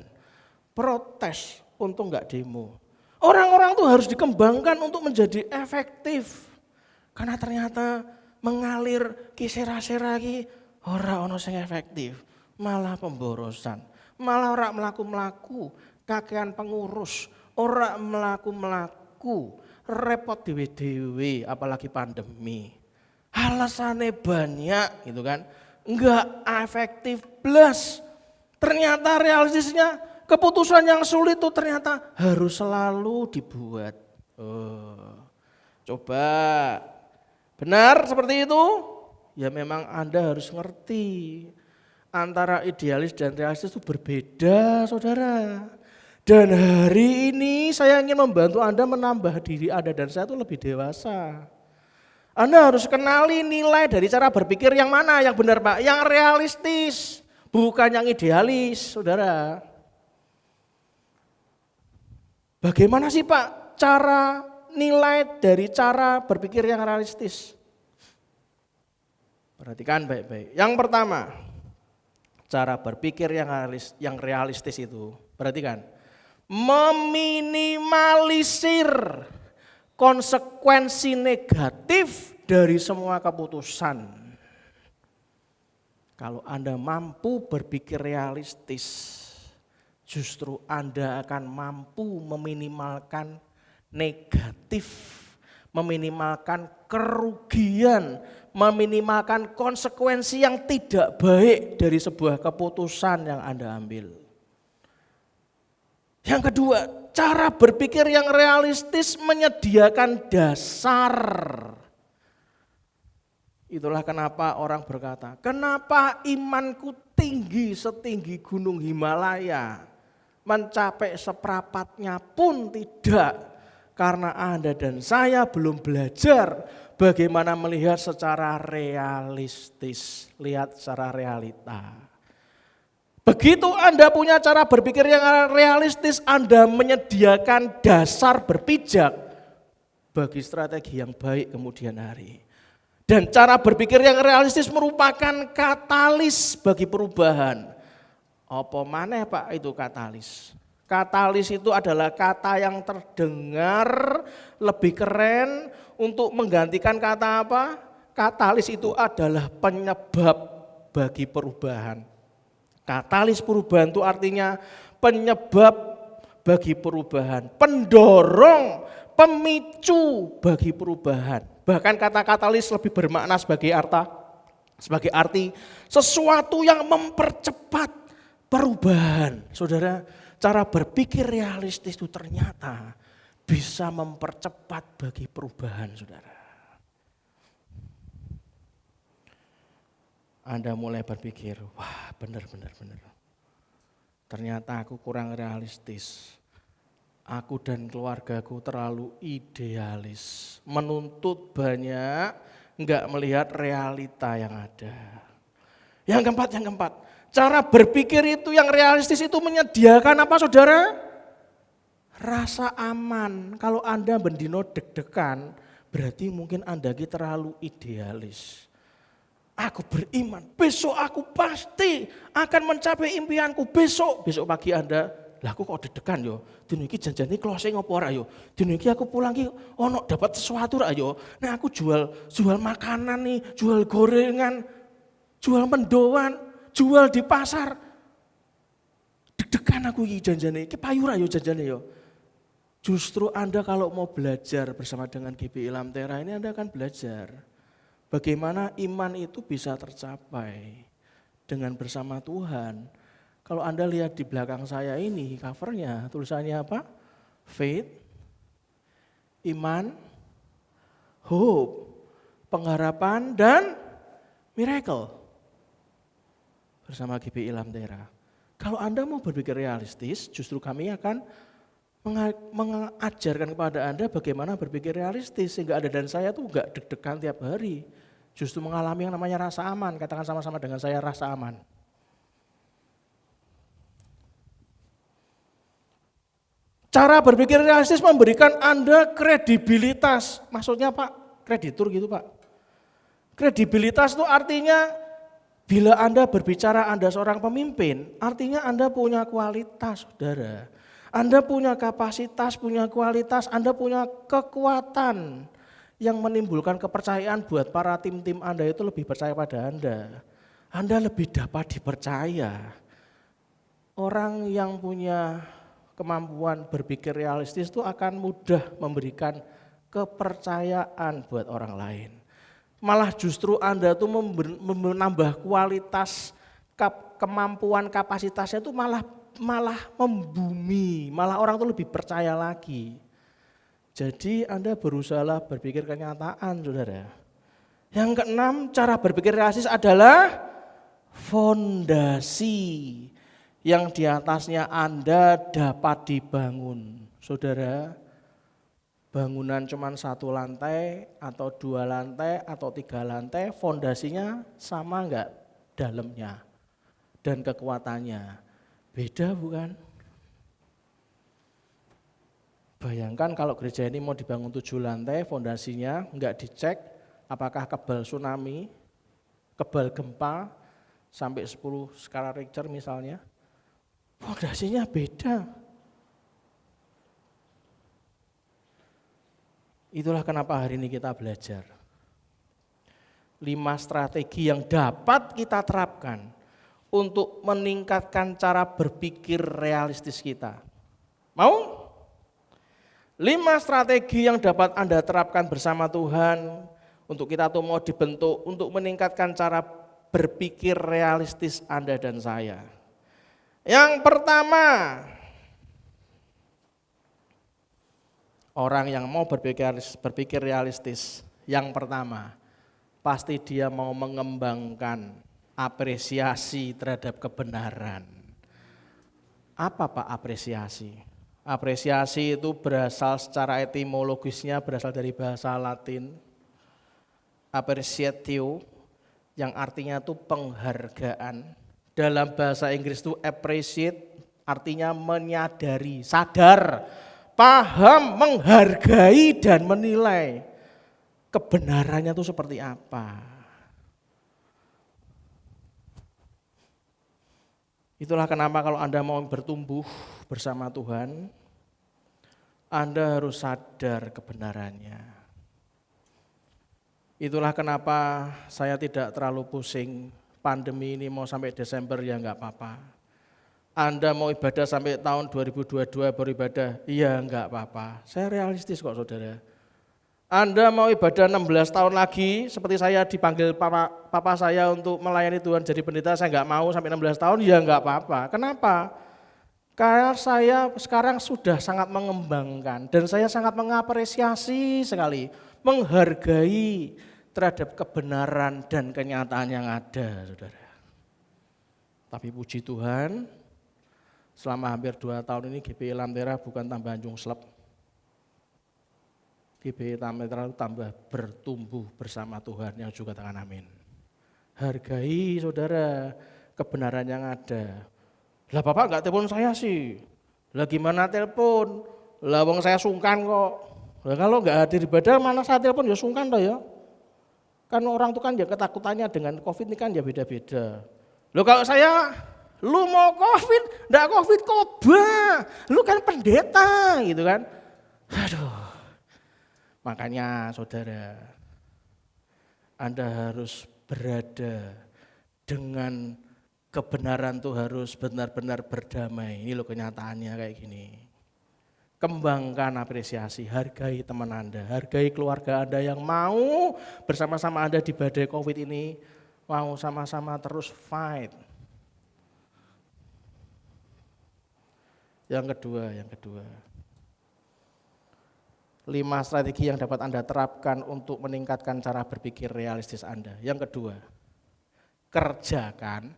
protes untuk nggak demo. Orang-orang tuh harus dikembangkan untuk menjadi efektif, karena ternyata mengalir kisera-sera ki ora ono sing efektif, malah pemborosan, malah ora melaku-melaku, kakean pengurus, ora melaku-melaku, repot dewe-dewe, apalagi pandemi. Alasannya banyak gitu kan, enggak efektif plus. Ternyata realistisnya keputusan yang sulit itu ternyata harus selalu dibuat. Coba benar seperti itu? Ya memang Anda harus ngerti antara idealis dan realistis itu berbeda, saudara. Dan hari ini saya ingin membantu Anda menambah diri Anda dan saya itu lebih dewasa. Anda harus kenali nilai dari cara berpikir yang mana yang benar Pak, yang realistis, bukan yang idealis, saudara. Bagaimana sih Pak cara nilai dari cara berpikir yang realistis? Perhatikan baik-baik. Yang pertama, cara berpikir yang realistis itu, perhatikan, meminimalisir konsekuensi negatif dari semua keputusan. Kalau Anda mampu berpikir realistis, justru Anda akan mampu meminimalkan negatif, meminimalkan kerugian, meminimalkan konsekuensi yang tidak baik dari sebuah keputusan yang Anda ambil. Yang kedua, cara berpikir yang realistis menyediakan dasar. Itulah kenapa orang berkata, kenapa imanku tinggi setinggi gunung Himalaya, mencapai seperempatnya pun tidak. Karena Anda dan saya belum belajar bagaimana melihat secara realistis, lihat secara realita. Begitu Anda punya cara berpikir yang realistis, Anda menyediakan dasar berpijak bagi strategi yang baik kemudian hari. Dan cara berpikir yang realistis merupakan katalis bagi perubahan. Apa maneh Pak itu katalis? Katalis itu adalah kata yang terdengar lebih keren untuk menggantikan kata apa? Katalis itu adalah penyebab bagi perubahan. Katalis perubahan itu artinya penyebab bagi perubahan, pendorong, pemicu bagi perubahan. Bahkan kata katalis lebih bermakna sebagai arti sesuatu yang mempercepat perubahan. Saudara, cara berpikir realistis itu ternyata bisa mempercepat bagi perubahan, saudara. Anda mulai berpikir, wah benar. Ternyata aku kurang realistis. Aku dan keluargaku terlalu idealis. Menuntut banyak, enggak melihat realita yang ada. Yang keempat. Cara berpikir itu yang realistis itu menyediakan apa saudara? Rasa aman. Kalau Anda bendino deg-degan, berarti mungkin Anda terlalu idealis. Aku beriman, besok aku pasti akan mencapai impianku besok pagi Anda. Lah aku kok deg-degan yo. Dino iki janjane closing apa ora yo? Dino iki aku pulang ki ono dapat sesuatu ra yo. Nah aku jual makanan nih, jual gorengan, jual mendoan, jual di pasar. Deg-degan aku iki janjane, iki payu ra yo janjane yo. Justru Anda kalau mau belajar bersama dengan GBI Lamtera ini Anda akan belajar bagaimana iman itu bisa tercapai dengan bersama Tuhan. Kalau Anda lihat di belakang saya ini covernya tulisannya apa? Faith, iman, hope, pengharapan dan miracle. Bersama GBI Lamtera. Kalau Anda mau berpikir realistis, justru kami akan mengajarkan kepada Anda bagaimana berpikir realistis sehingga Anda dan saya tuh enggak deg-degan tiap hari. Justru mengalami yang namanya rasa aman. Katakan sama-sama dengan saya, rasa aman. Cara berpikir realistis memberikan Anda kredibilitas. Maksudnya Pak, kreditur gitu Pak. Kredibilitas itu artinya Bila Anda berbicara Anda seorang pemimpin, artinya Anda punya kualitas, saudara. Anda punya kapasitas, punya kualitas, Anda punya kekuatan yang menimbulkan kepercayaan buat para tim-tim Anda itu lebih percaya pada Anda. Anda lebih dapat dipercaya. Orang yang punya kemampuan berpikir realistis itu akan mudah memberikan kepercayaan buat orang lain. Malah justru Anda tuh menambah kualitas kemampuan kapasitasnya itu malah membumi, malah orang tuh lebih percaya lagi. Jadi Anda berusaha berpikir kenyataan, saudara. Yang keenam, cara berpikir realistis adalah fondasi yang di atasnya Anda dapat dibangun. Saudara, bangunan cuma 1 lantai atau 2 lantai atau 3 lantai, fondasinya sama enggak dalamnya dan kekuatannya? Beda bukan? Bayangkan kalau gereja ini mau dibangun 7 lantai, fondasinya enggak dicek apakah kebal tsunami, kebal gempa sampai 10 skala Richter misalnya, fondasinya beda. Itulah kenapa hari ini kita belajar 5 strategi yang dapat kita terapkan untuk meningkatkan cara berpikir realistis kita. Mau? 5 strategi yang dapat Anda terapkan bersama Tuhan untuk kita tuh mau dibentuk untuk meningkatkan cara berpikir realistis Anda dan saya. Yang pertama, orang yang mau berpikir realistis, yang pertama, pasti dia mau mengembangkan apresiasi terhadap kebenaran. Apa Pak apresiasi? Apresiasi itu berasal secara etimologisnya berasal dari bahasa Latin, appreciatio, yang artinya itu penghargaan. Dalam bahasa Inggris itu appreciate, artinya menyadari, sadar, paham, menghargai dan menilai kebenarannya itu seperti apa. Itulah kenapa kalau Anda mau bertumbuh bersama Tuhan, Anda harus sadar kebenarannya. Itulah kenapa saya tidak terlalu pusing, pandemi ini mau sampai Desember ya enggak apa-apa. Anda mau ibadah sampai tahun 2022 baru ibadah, iya enggak apa-apa. Saya realistis kok saudara. Anda mau ibadah 16 tahun lagi, seperti saya dipanggil papa saya untuk melayani Tuhan jadi pendeta, saya enggak mau sampai 16 tahun, ya enggak apa-apa. Kenapa? Karena saya sekarang sudah sangat mengembangkan dan saya sangat mengapresiasi sekali, menghargai terhadap kebenaran dan kenyataan yang ada, saudara. Tapi puji Tuhan, selama hampir 2 tahun ini GBI Lamtera bukan tambah jungslep. GBI Lamtera itu tambah bertumbuh bersama Tuhan, yang juga katakan amin. Hargai saudara kebenaran yang ada. Lah Bapak enggak telepon saya sih. Lah gimana telepon? Lah wong saya sungkan kok. Lah kalau enggak hadir ibadah mana saya telepon ya sungkan toh ya. Kan orang itu kan ya ketakutannya dengan COVID ini kan ya beda-beda. Loh kalau saya, lu mau COVID, enggak COVID khotbah, lu kan pendeta gitu kan. Aduh, makanya saudara, Anda harus berada dengan kebenaran tuh harus benar-benar berdamai. Ini loh kenyataannya kayak gini. Kembangkan apresiasi, hargai teman Anda, hargai keluarga Anda yang mau bersama-sama Anda di badai COVID ini, mau sama-sama terus fight. Yang kedua, 5 strategi yang dapat Anda terapkan untuk meningkatkan cara berpikir realistis Anda. Yang kedua, kerjakan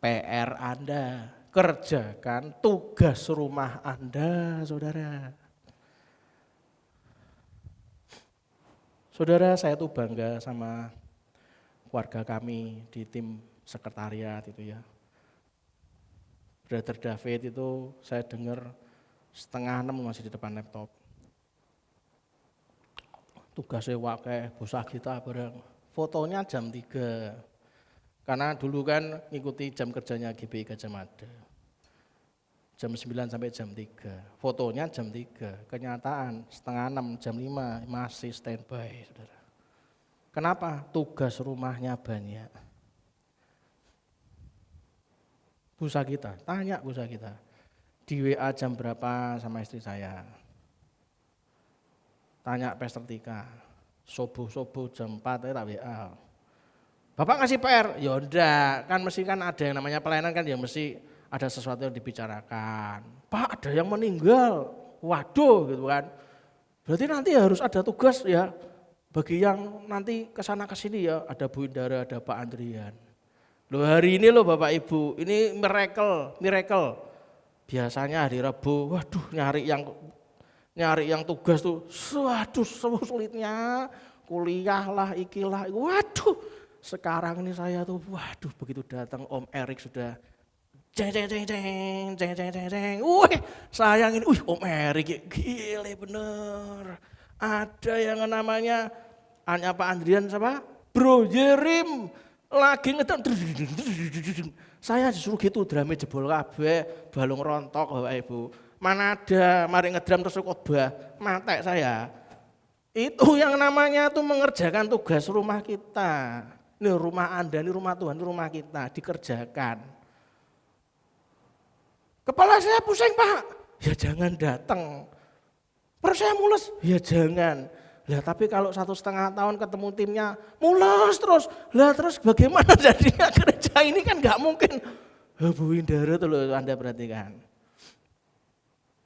PR Anda, kerjakan tugas rumah Anda, saudara. Saudara, saya tuh bangga sama keluarga kami di tim sekretariat itu ya. Brother David itu saya dengar 5:30 masih di depan laptop. Tugasnya wakai, bosah kita bareng. Fotonya jam 3. Karena dulu kan ngikuti jam kerjanya GBI Gajah Mada. Jam 9 sampai jam 3. Fotonya jam 3. Kenyataan setengah 6, jam 5 masih standby, saudara. Kenapa? Tugas rumahnya banyak. Busa kita, tanya busa kita. Di WA jam berapa sama istri saya. Tanya Pastor Tika. Subuh-subuh jam 4 tak WA. Bapak ngasih PR? Ya enggak, kan mesti kan ada yang namanya pelayanan kan yang mesti ada sesuatu yang dibicarakan. Pak, ada yang meninggal. Waduh gitu kan. Berarti nanti harus ada tugas ya bagi yang nanti kesana kesini ya, ada Bu Indara, ada Pak Andrian. Loh hari ini loh Bapak Ibu, ini miracle. Biasanya hari Rabu, waduh nyari yang tugas tuh, waduh sulitnya, kuliah lah, ikilah, waduh. Sekarang ini saya tuh, waduh begitu datang Om Erik sudah jeng, wih sayang ini, Om Erik gile bener. Ada yang namanya hanya Pak Andrian siapa? Bro Yerim lagi ngedang, saya disuruh gitu drama jebol kabeh, balung rontok Bapak Ibu. Mana ada, mari ngedram terus khotbah, matek saya. Itu yang namanya tuh mengerjakan tugas rumah kita. Ini rumah Anda, ini rumah Tuhan, ini rumah kita, dikerjakan. Kepala saya pusing Pak, ya jangan datang. Perut saya mules, ya jangan. Lah tapi kalau 1,5 tahun ketemu timnya mules terus. Lah terus bagaimana jadinya kerja ini kan gak mungkin. Bu Indara tuh loh Anda perhatikan.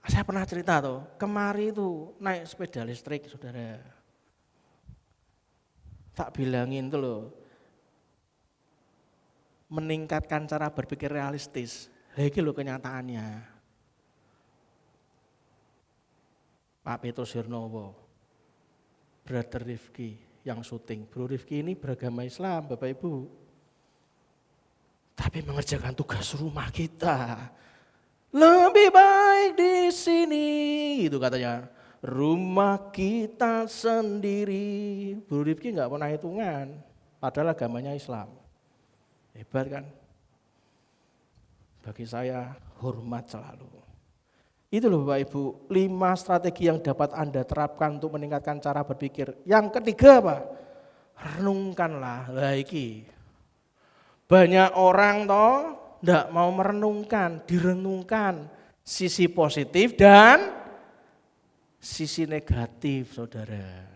Saya pernah cerita tuh, kemari tuh naik sepeda listrik saudara. Tak bilangin tuh loh, meningkatkan cara berpikir realistis. Ini loh kenyataannya. Pak Petrus Hirnowo, Brother Rifki yang syuting. Bro Rifki ini beragama Islam Bapak Ibu. Tapi mengerjakan tugas rumah kita. Lebih baik di sini, itu katanya. Rumah kita sendiri. Bro Rifki enggak pernah hitungan, padahal agamanya Islam. Hebat kan? Bagi saya hormat selalu. Itu loh Bapak Ibu, 5 strategi yang dapat Anda terapkan untuk meningkatkan cara berpikir. Yang ketiga apa? Renungkanlah. Lah iki. Banyak orang toh enggak mau merenungkan, direnungkan sisi positif dan sisi negatif, saudara.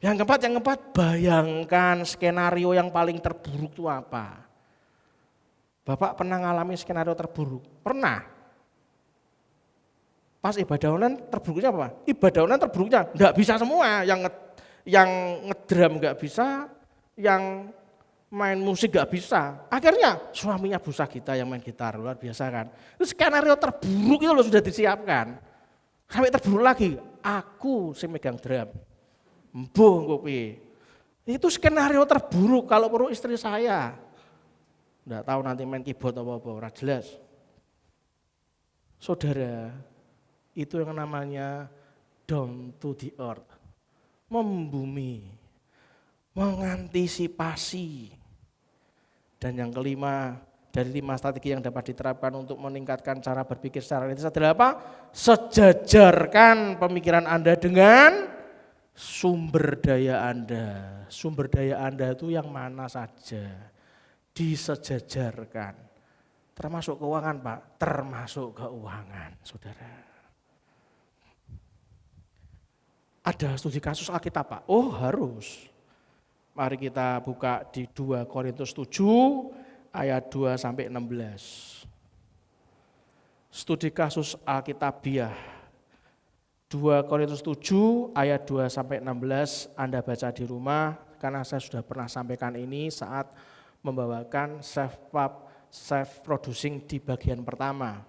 Yang keempat, bayangkan skenario yang paling terburuk itu apa? Bapak pernah ngalami skenario terburuk? Pernah. Pas ibadah online terburuknya apa? Ibadah online terburuknya enggak bisa semua, yang ngedram enggak bisa, yang main musik gak bisa. Akhirnya suaminya busa kita yang main gitar, luar biasa kan. Itu skenario terburuk itu loh sudah disiapkan. Sampai terburuk lagi, aku sih megang drum. Mbuh kopi. Itu skenario terburuk kalau perlu istri saya. Enggak tahu nanti main keyboard apa-apa, ora jelas. Saudara, itu yang namanya down to the earth. Membumi. Mengantisipasi. Dan yang kelima, dari 5 strategi yang dapat diterapkan untuk meningkatkan cara berpikir secara realistis adalah apa? Sejajarkan pemikiran Anda dengan sumber daya Anda. Sumber daya Anda itu yang mana saja, disejajarkan. Termasuk keuangan Pak, termasuk keuangan saudara. Ada studi kasus Alkitab Pak? Oh harus. Mari kita buka di 2 Korintus 7 ayat 2 sampai 16. Studi kasus Alkitabiah 2 Korintus 7 ayat 2 sampai 16 Anda baca di rumah karena saya sudah pernah sampaikan ini saat membawakan self producing di bagian pertama.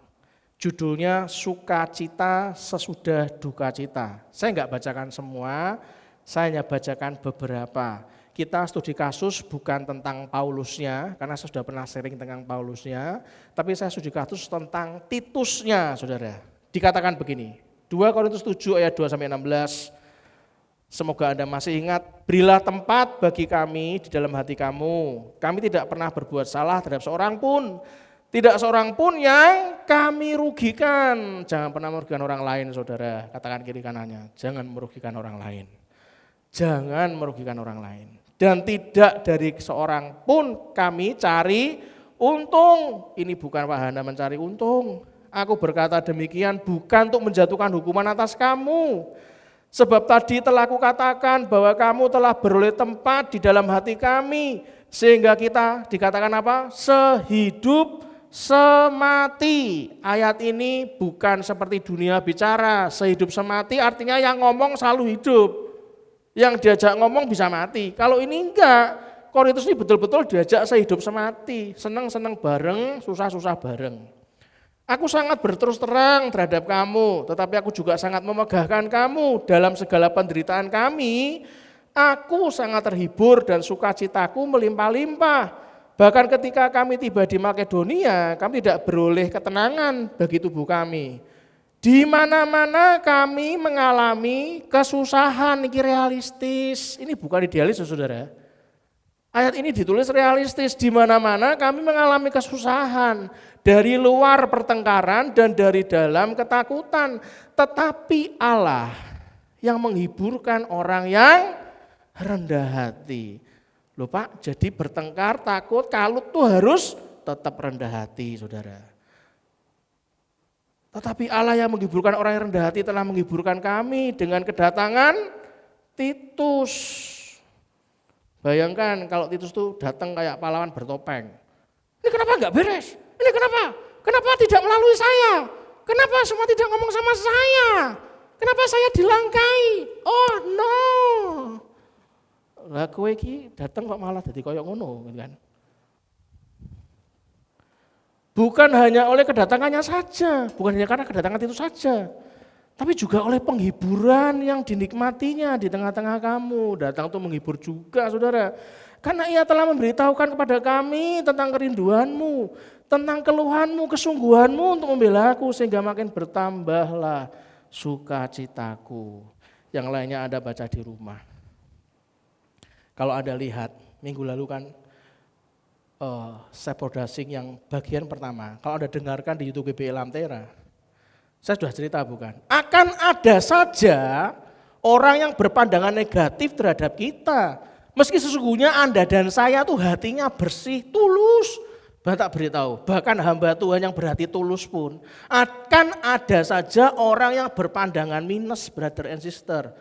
Judulnya Sukacita Sesudah Dukacita. Saya enggak bacakan semua, saya hanya bacakan beberapa. Kita studi kasus bukan tentang Paulusnya, karena saya sudah pernah sharing tentang Paulusnya, tapi saya studi kasus tentang Titusnya, saudara. Dikatakan begini, 2 Korintus 7 ayat 2 sampai 16, Semoga Anda masih ingat, berilah tempat bagi kami di dalam hati kamu. Kami tidak pernah berbuat salah terhadap seorang pun. Tidak seorang pun yang kami rugikan. Jangan pernah merugikan orang lain, saudara. Katakan kiri kanannya, jangan merugikan orang lain. Jangan merugikan orang lain. Dan tidak dari seorang pun kami cari untung. Ini bukan wahana mencari untung. Aku berkata demikian bukan untuk menjatuhkan hukuman atas kamu. Sebab tadi telah kukatakan bahwa kamu telah beroleh tempat di dalam hati kami. Sehingga kita dikatakan apa? Sehidup semati. Ayat ini bukan seperti dunia bicara. Sehidup semati artinya yang ngomong selalu hidup. Yang diajak ngomong bisa mati. Kalau ini enggak. Korintus ini betul-betul diajak sehidup semati. Senang-senang bareng, susah-susah bareng. Aku sangat berterus terang terhadap kamu, tetapi aku juga sangat memegahkan kamu dalam segala penderitaan kami. Aku sangat terhibur dan sukacitaku melimpah-limpah. Bahkan ketika kami tiba di Makedonia, kami tidak beroleh ketenangan bagi tubuh kami. Di mana-mana kami mengalami kesusahan, ini realistis. Ini bukan idealis, saudara. Ayat ini ditulis realistis, di mana-mana kami mengalami kesusahan, dari luar pertengkaran dan dari dalam ketakutan. Tetapi Allah yang menghiburkan orang yang rendah hati. Loh Pak, jadi bertengkar, takut, kalut tuh harus tetap rendah hati, saudara. Tetapi Allah yang menghiburkan orang yang rendah hati telah menghiburkan kami dengan kedatangan Titus. Bayangkan kalau Titus itu datang kayak pahlawan bertopeng. Ini kenapa enggak beres? Ini kenapa? Kenapa tidak melalui saya? Kenapa semua tidak ngomong sama saya? Kenapa saya dilangkai? Oh no. Lah kowe iki datang kok malah dadi koyo ngono kan. Bukan hanya oleh kedatangannya saja, bukan hanya karena kedatangan itu saja. Tapi juga oleh penghiburan yang dinikmatinya di tengah-tengah kamu. Datang untuk menghibur juga, saudara. Karena ia telah memberitahukan kepada kami tentang kerinduanmu, tentang keluhanmu, kesungguhanmu untuk membela aku, sehingga makin bertambahlah sukacitaku. Yang lainnya Anda baca di rumah. Kalau Anda lihat, minggu lalu kan Sepodasing yang bagian pertama, kalau Anda dengarkan di YouTube GBI Lamtera, saya sudah cerita bukan? Akan ada saja orang yang berpandangan negatif terhadap kita. Meski sesungguhnya Anda dan saya tuh hatinya bersih, tulus. Tak beritahu, bahkan hamba Tuhan yang berhati tulus pun akan ada saja orang yang berpandangan minus, brother and sister.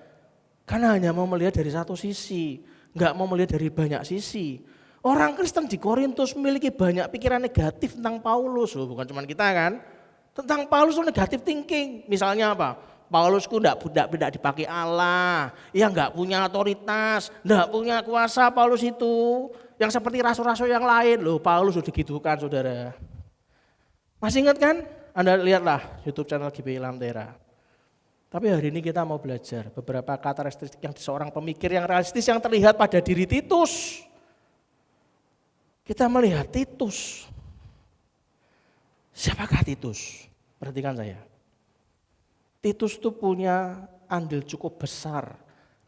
Karena hanya mau melihat dari satu sisi, enggak mau melihat dari banyak sisi. Orang Kristen di Korintus memiliki banyak pikiran negatif tentang Paulus, bukan cuma kita kan. Tentang Paulus itu negatif thinking, misalnya apa? Paulusku tidak dipakai Allah, ya enggak punya otoritas, enggak punya kuasa Paulus itu. Yang seperti rasul-rasul yang lain, loh Paulus sudah digitukan saudara. Masih ingat kan? Anda lihatlah YouTube channel GBI Lamtera. Tapi hari ini kita mau belajar beberapa karakteristik yang seorang pemikir yang realistis yang terlihat pada diri Titus. Kita melihat Titus. Siapakah Titus? Perhatikan saya. Titus itu punya andil cukup besar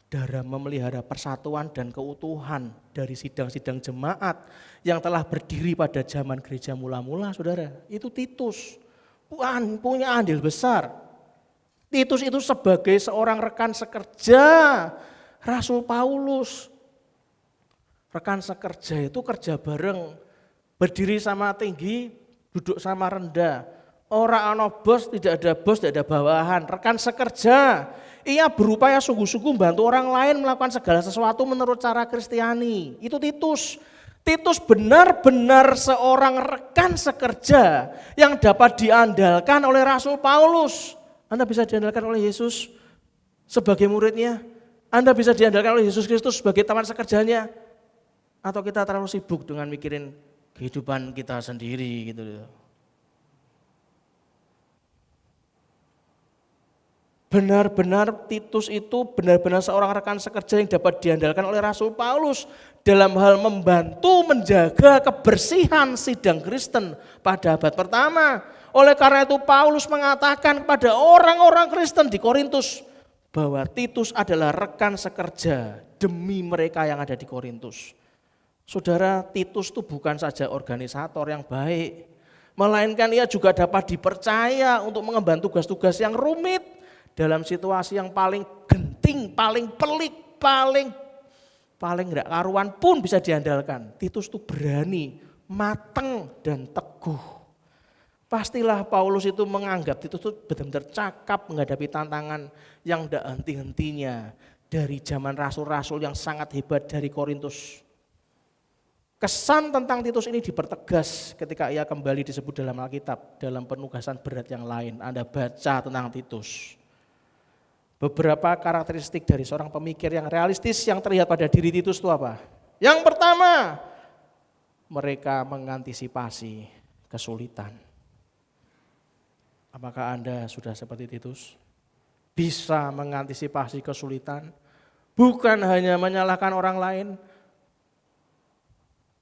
dalam memelihara persatuan dan keutuhan dari sidang-sidang jemaat yang telah berdiri pada zaman gereja mula-mula, saudara. Itu Titus, punya andil besar. Titus itu sebagai seorang rekan sekerja Rasul Paulus. Rekan sekerja itu kerja bareng, berdiri sama tinggi, duduk sama rendah. Orang ana bos, tidak ada bos, tidak ada bawahan. Rekan sekerja, ia berupaya sungguh-sungguh membantu orang lain melakukan segala sesuatu menurut cara Kristiani. Itu Titus. Titus benar-benar seorang rekan sekerja yang dapat diandalkan oleh Rasul Paulus. Anda bisa diandalkan oleh Yesus sebagai muridnya. Anda bisa diandalkan oleh Yesus Kristus sebagai teman sekerjanya. Atau kita terlalu sibuk dengan mikirin kehidupan kita sendiri gitu. Benar-benar Titus itu benar-benar seorang rekan sekerja yang dapat diandalkan oleh Rasul Paulus dalam hal membantu menjaga kebersihan sidang Kristen pada abad pertama. Oleh karena itu Paulus mengatakan kepada orang-orang Kristen di Korintus, bahwa Titus adalah rekan sekerja demi mereka yang ada di Korintus. Saudara, Titus itu bukan saja organisator yang baik, melainkan ia juga dapat dipercaya untuk mengemban tugas-tugas yang rumit dalam situasi yang paling genting, paling pelik, paling enggak karuan pun bisa diandalkan. Titus itu berani, mateng dan teguh. Pastilah Paulus itu menganggap Titus itu benar-benar cakap menghadapi tantangan yang tidak henti-hentinya dari zaman rasul-rasul yang sangat hebat dari Korintus. Kesan tentang Titus ini dipertegas ketika ia kembali disebut dalam Alkitab dalam penugasan berat yang lain. Anda baca tentang Titus. Beberapa karakteristik dari seorang pemikir yang realistis yang terlihat pada diri Titus itu apa? Yang pertama, mereka mengantisipasi kesulitan. Apakah Anda sudah seperti Titus? Bisa mengantisipasi kesulitan, bukan hanya menyalahkan orang lain.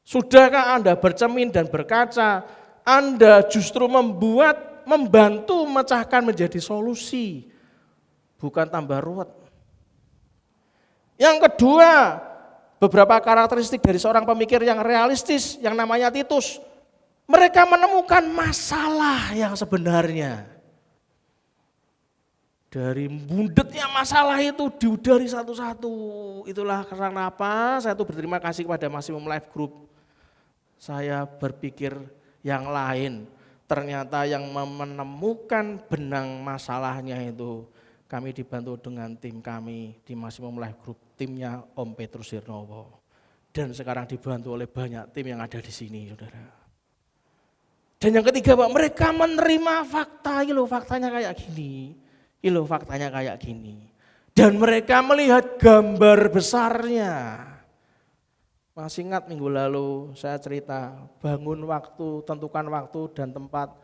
Sudahkah Anda bercermin dan berkaca, Anda justru membantu memecahkan menjadi solusi, bukan tambah ruwet. Yang kedua, beberapa karakteristik dari seorang pemikir yang realistis yang namanya Titus. Mereka menemukan masalah yang sebenarnya. Dari bundetnya masalah itu diudari satu-satu. Itulah kenapa saya tuh berterima kasih kepada Maximum Life Group. Saya berpikir yang lain. Ternyata yang menemukan benang masalahnya itu kami dibantu dengan tim kami di Maximum Life Group, timnya Om Petrus Sirnowo. Dan sekarang dibantu oleh banyak tim yang ada di sini, saudara. Dan yang ketiga, Pak, mereka menerima fakta, faktanya kayak gini. Faktanya kayak gini. Dan mereka melihat gambar besarnya. Masih ingat minggu lalu saya cerita, bangun waktu, tentukan waktu dan tempat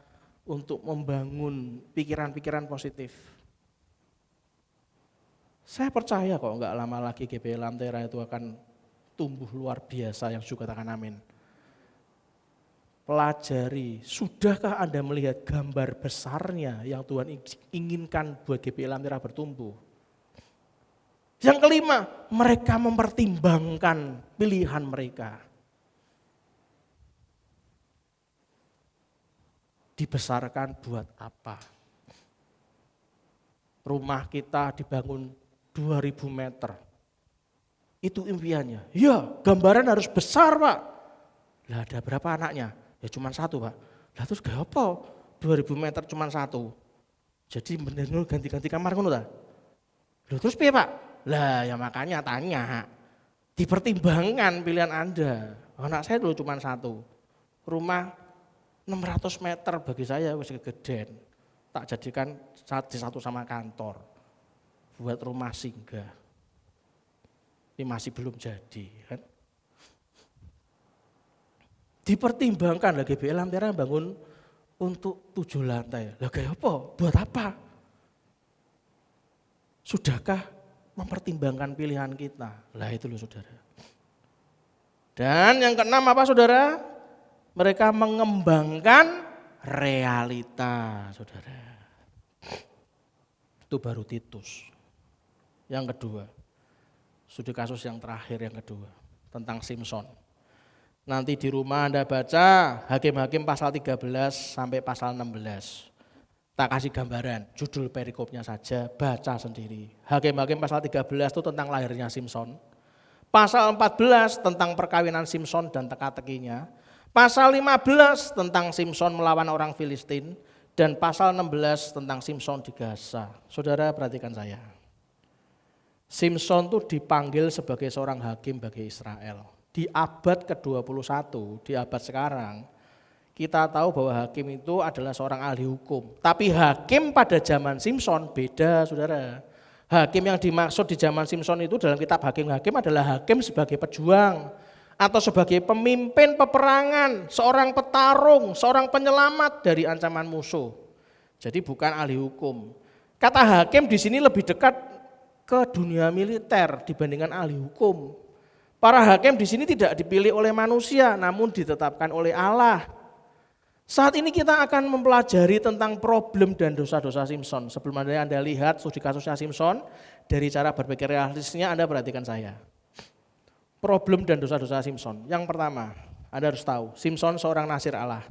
untuk membangun pikiran-pikiran positif. Saya percaya kok enggak lama lagi GBI Lamtera itu akan tumbuh luar biasa, yang juga katakan amin. Pelajari, sudahkah Anda melihat gambar besarnya yang Tuhan inginkan buat GBI Lamtera bertumbuh? Yang kelima, mereka mempertimbangkan pilihan mereka. Dibesarkan buat apa? Rumah kita dibangun 2000 meter. Itu impiannya. Ya, gambaran harus besar, Pak. Lah ada berapa anaknya? Ya cuma satu, Pak. Lah terus gak apa? 2000 meter cuma satu. Jadi bener ganti-ganti kamar ngono ta? Loh terus piye, Pak? Lah ya makanya tanya. Dipertimbangkan pilihan Anda. Anak saya dulu cuma satu. Rumah 600 meter bagi saya wis kegedean. Tak jadikan satu sama kantor. Buat rumah singgah. Ini masih belum jadi kan. Dipertimbangkan lagi GBI Lamtera bangun untuk 7 lantai. Lah kayak apa? Buat apa? Sudahkah mempertimbangkan pilihan kita? Lah itu loh saudara. Dan yang keenam apa saudara? Mereka mengembangkan realita saudara. Itu baru Titus. Yang kedua, studi kasus yang terakhir yang kedua tentang Simson. Nanti di rumah Anda baca Hakim-Hakim pasal 13 sampai pasal 16. Tak kasih gambaran, judul perikopnya saja, baca sendiri. Hakim-Hakim pasal 13 itu tentang lahirnya Simson. Pasal 14 tentang perkawinan Simson dan teka-tekinya. Pasal 15 tentang Simson melawan orang Filistin. Dan pasal 16 tentang Simson di Gaza. Saudara perhatikan saya. Simson itu dipanggil sebagai seorang hakim bagi Israel. Di abad ke-21, di abad sekarang, kita tahu bahwa hakim itu adalah seorang ahli hukum. Tapi hakim pada zaman Simson beda saudara. Hakim yang dimaksud di zaman Simson itu dalam kitab Hakim-Hakim adalah hakim sebagai pejuang. Atau sebagai pemimpin peperangan, seorang petarung, seorang penyelamat dari ancaman musuh. Jadi bukan ahli hukum. Kata hakim di sini lebih dekat ke dunia militer dibandingkan ahli hukum. Para hakim di sini tidak dipilih oleh manusia, namun ditetapkan oleh Allah. Saat ini kita akan mempelajari tentang problem dan dosa-dosa Simson. Sebelum Anda lihat studi kasusnya Simson, dari cara berpikir realistisnya Anda perhatikan saya. Problem dan dosa-dosa Simson. Yang pertama, Anda harus tahu, Simson seorang nasir Allah.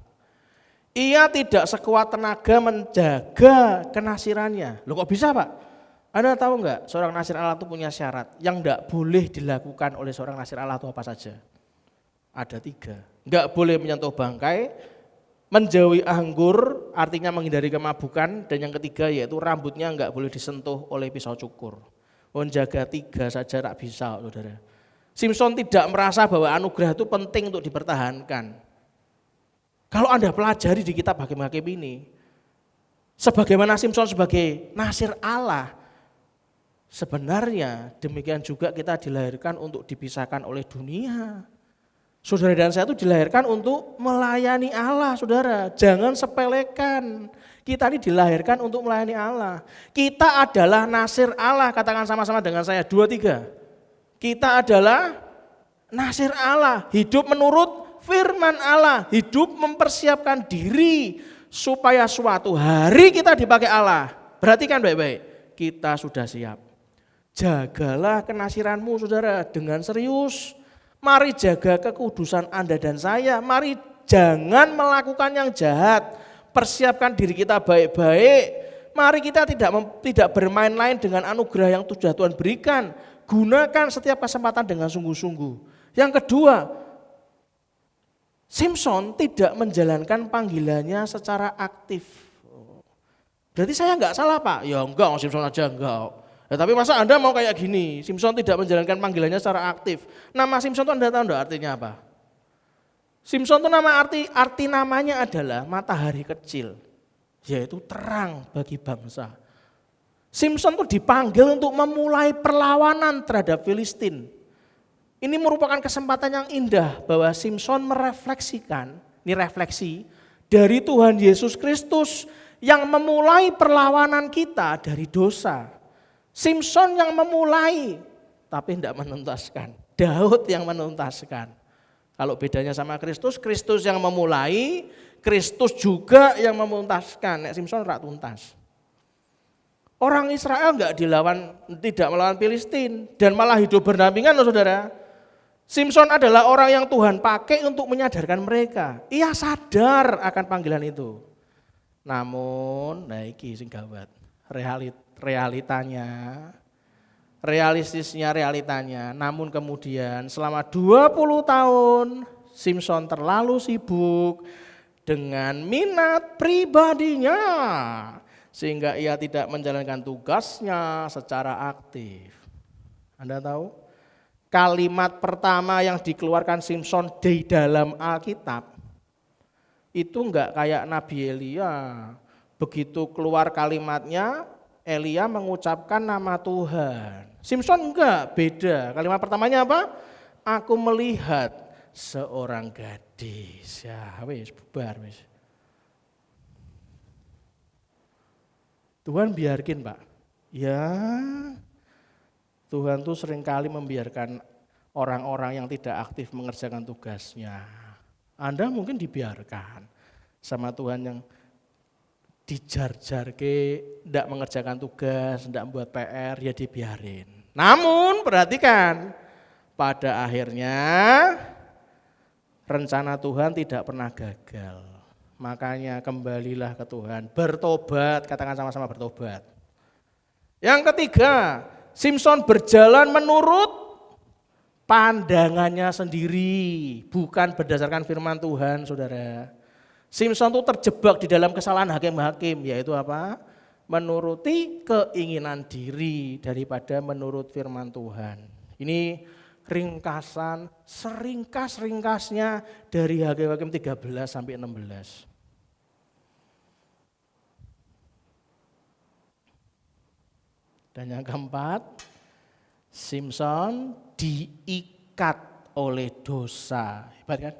Ia tidak sekuat tenaga menjaga kenasirannya. Loh kok bisa Pak? Anda tahu enggak, seorang nasir Allah itu punya syarat yang enggak boleh dilakukan oleh seorang nasir Allah itu apa saja? Ada 3. Enggak boleh menyentuh bangkai, menjauhi anggur, artinya menghindari kemabukan, dan yang ketiga yaitu rambutnya enggak boleh disentuh oleh pisau cukur. Menjaga 3 saja tak bisa, saudara. Simson tidak merasa bahwa anugerah itu penting untuk dipertahankan. Kalau Anda pelajari di kitab Hakim-Hakim ini, sebagaimana Simson sebagai nasir Allah, sebenarnya demikian juga kita dilahirkan untuk dipisahkan oleh dunia. Saudara dan saya itu dilahirkan untuk melayani Allah, saudara. Jangan sepelekan. Kita ini dilahirkan untuk melayani Allah. Kita adalah nasir Allah, katakan sama-sama dengan saya, 2, 3. Kita adalah nasir Allah, hidup menurut firman Allah, hidup mempersiapkan diri supaya suatu hari kita dipakai Allah. Perhatikan baik-baik, kita sudah siap. Jagalah kenasiranmu saudara dengan serius. Mari jaga kekudusan Anda dan saya. Mari jangan melakukan yang jahat. Persiapkan diri kita baik-baik. Mari kita tidak bermain-main dengan anugerah yang sudah Tuhan berikan. Gunakan setiap kesempatan dengan sungguh-sungguh. Yang kedua, Simson tidak menjalankan panggilannya secara aktif. Berarti saya enggak salah Pak? Ya enggak, Simson aja enggak. Ya, tapi masa Anda mau kayak gini, Simson tidak menjalankan panggilannya secara aktif. Nama Simson itu Anda tahu enggak artinya apa? Simson itu arti namanya adalah matahari kecil, yaitu terang bagi bangsa. Simson itu dipanggil untuk memulai perlawanan terhadap Filistin. Ini merupakan kesempatan yang indah bahwa Simson merefleksikan, ini refleksi dari Tuhan Yesus Kristus yang memulai perlawanan kita dari dosa. Simson yang memulai tapi tidak menuntaskan. Daud yang menuntaskan. Kalau bedanya sama Kristus, Kristus yang memulai, Kristus juga yang menuntaskan. Nek Simson rak tuntas. Orang Israel tidak melawan Filistin dan malah hidup berdampingan loh saudara. Simson adalah orang yang Tuhan pakai untuk menyadarkan mereka. Ia sadar akan panggilan itu. Namun, iki sing gawat. Realitanya. Namun kemudian selama 20 tahun Simson terlalu sibuk dengan minat pribadinya sehingga ia tidak menjalankan tugasnya secara aktif. Anda tahu? Kalimat pertama yang dikeluarkan Simson di dalam Alkitab itu enggak kayak Nabi Elia. Begitu keluar kalimatnya, Elia mengucapkan nama Tuhan. Simson enggak, beda. Kalimat pertamanya apa? Aku melihat seorang gadis. Ya, wis bubar wis. Tuhan biarkin, Pak. Ya, Tuhan tuh seringkali membiarkan orang-orang yang tidak aktif mengerjakan tugasnya. Anda mungkin dibiarkan sama Tuhan yang dijar-jar tidak mengerjakan tugas, tidak membuat PR, ya dibiarin. Namun perhatikan, pada akhirnya rencana Tuhan tidak pernah gagal. Makanya kembalilah ke Tuhan, bertobat, katakan sama-sama bertobat. Yang ketiga, Simson berjalan menurut pandangannya sendiri, bukan berdasarkan firman Tuhan, saudara. Simson itu terjebak di dalam kesalahan hakim-hakim, yaitu apa? Menuruti keinginan diri daripada menurut firman Tuhan. Ini ringkasan, seringkas-ringkasnya dari Hakim-Hakim 13 sampai 16. Dan yang keempat, Simson diikat oleh dosa. Hebat kan?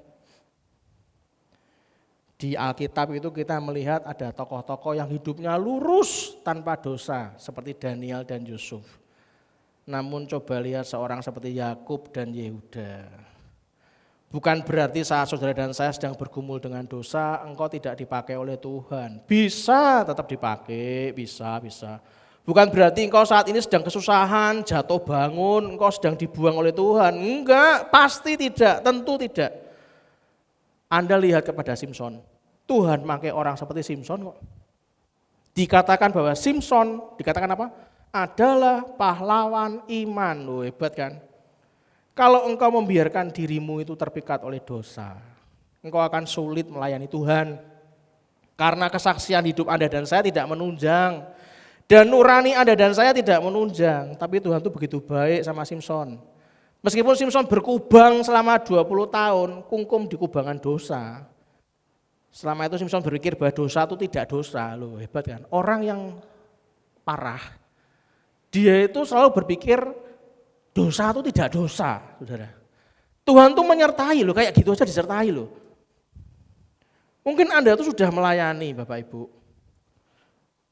Di Alkitab itu kita melihat ada tokoh-tokoh yang hidupnya lurus tanpa dosa seperti Daniel dan Yusuf. Namun coba lihat seorang seperti Yakub dan Yehuda. Bukan berarti saat saudara dan saya sedang bergumul dengan dosa, engkau tidak dipakai oleh Tuhan. Bisa tetap dipakai, bisa. Bukan berarti engkau saat ini sedang kesusahan, jatuh bangun, engkau sedang dibuang oleh Tuhan. Enggak, pasti tidak, tentu tidak. Anda lihat kepada Simson, Tuhan pakai orang seperti Simson kok. Dikatakan bahwa Simson, dikatakan apa? Adalah pahlawan iman, loh hebat kan? Kalau engkau membiarkan dirimu itu terpikat oleh dosa, engkau akan sulit melayani Tuhan. Karena kesaksian hidup Anda dan saya tidak menunjang. Dan nurani Anda dan saya tidak menunjang. Tapi Tuhan itu begitu baik sama Simson. Meskipun Simson berkubang selama 20 tahun, kungkum di kubangan dosa. Selama itu Simson berpikir bahwa dosa itu tidak dosa. Loh hebat kan? Orang yang parah, dia itu selalu berpikir dosa itu tidak dosa, saudara. Tuhan tuh menyertai loh, kayak gitu aja disertai loh. Mungkin Anda tuh sudah melayani Bapak Ibu.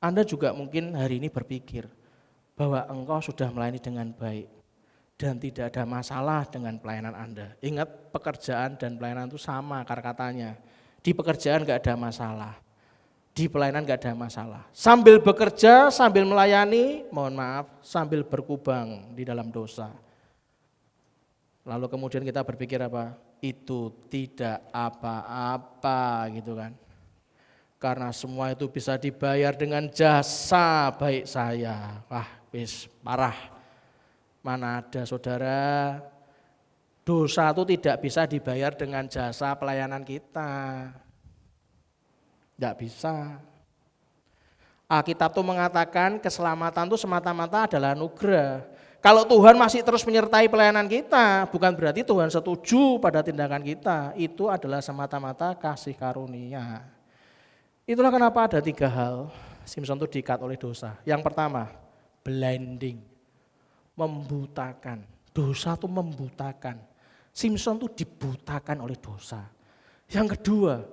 Anda juga mungkin hari ini berpikir bahwa engkau sudah melayani dengan baik dan tidak ada masalah dengan pelayanan Anda. Ingat, pekerjaan dan pelayanan itu sama katanya. Di pekerjaan gak ada masalah, di pelayanan gak ada masalah. Sambil bekerja, sambil melayani, mohon maaf, sambil berkubang di dalam dosa. Lalu kemudian kita berpikir apa? Itu tidak apa-apa gitu kan. Karena semua itu bisa dibayar dengan jasa baik saya. Wah, wis parah. Mana ada saudara, dosa itu tidak bisa dibayar dengan jasa pelayanan kita. Tidak bisa. Alkitab itu mengatakan keselamatan itu semata-mata adalah anugerah. Kalau Tuhan masih terus menyertai pelayanan kita, bukan berarti Tuhan setuju pada tindakan kita. Itu adalah semata-mata kasih karunia. Itulah kenapa ada 3 hal Simson itu diikat oleh dosa. Yang pertama, blinding, membutakan. Dosa itu membutakan. Simson itu dibutakan oleh dosa. Yang kedua,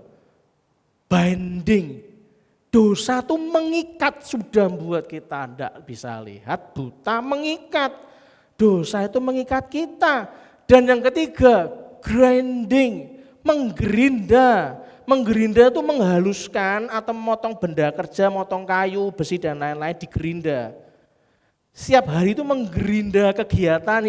binding. Dosa itu mengikat, sudah membuat kita tidak bisa lihat, buta, mengikat. Dosa itu mengikat kita. Dan yang ketiga, grinding, menggerinda. Menggerinda itu menghaluskan atau memotong benda kerja, motong kayu, besi dan lain-lain digerinda. Setiap hari itu menggerinda kegiatan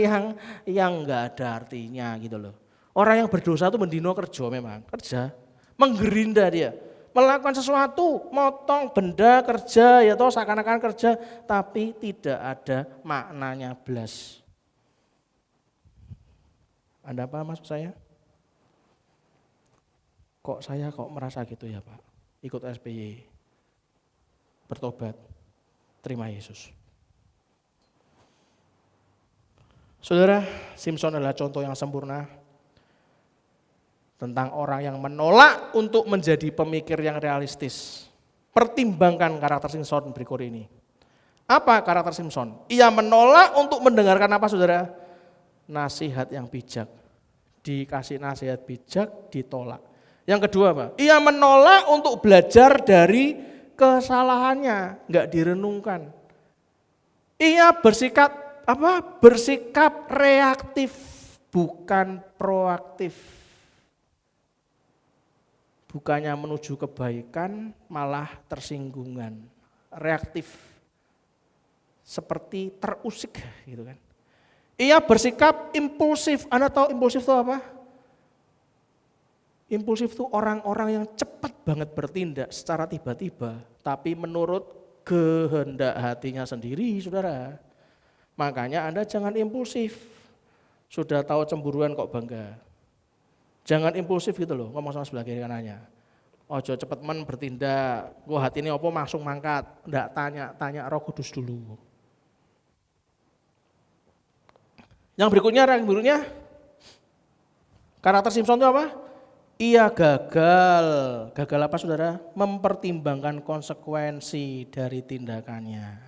yang enggak ada artinya gitu loh. Orang yang berdosa itu mendino kerja memang, kerja. Menggerinda dia, melakukan sesuatu, motong benda kerja ya toh seakan-akan kerja tapi tidak ada maknanya blas. Ada apa maksud saya? Kok saya merasa gitu ya Pak? Ikut SPY, bertobat, terima Yesus. Saudara, Simson adalah contoh yang sempurna tentang orang yang menolak untuk menjadi pemikir yang realistis. Pertimbangkan karakter Simson berikut ini. Apa karakter Simson? Ia menolak untuk mendengarkan apa saudara? Nasihat yang bijak. Dikasih nasihat bijak, ditolak. Yang kedua apa? Ia menolak untuk belajar dari kesalahannya, enggak direnungkan. Ia bersikap apa? Bersikap reaktif, bukan proaktif. Bukannya menuju kebaikan, malah tersinggungan. Reaktif, seperti terusik gitu kan. Ia bersikap impulsif. Anda tahu impulsif itu apa? Impulsif itu orang-orang yang cepat banget bertindak secara tiba-tiba, tapi menurut kehendak hatinya sendiri, saudara. Makanya Anda jangan impulsif. Sudah tahu cemburuan kok bangga. Jangan impulsif gitu loh, ngomong sama sebelah kiri kanannya. Ojo cepet bertindak, gua hati ini apa langsung mangkat. Ndak tanya Roh Kudus dulu. Yang berikutnya, karakter Simson itu apa? Ia gagal apa saudara? Mempertimbangkan konsekuensi dari tindakannya.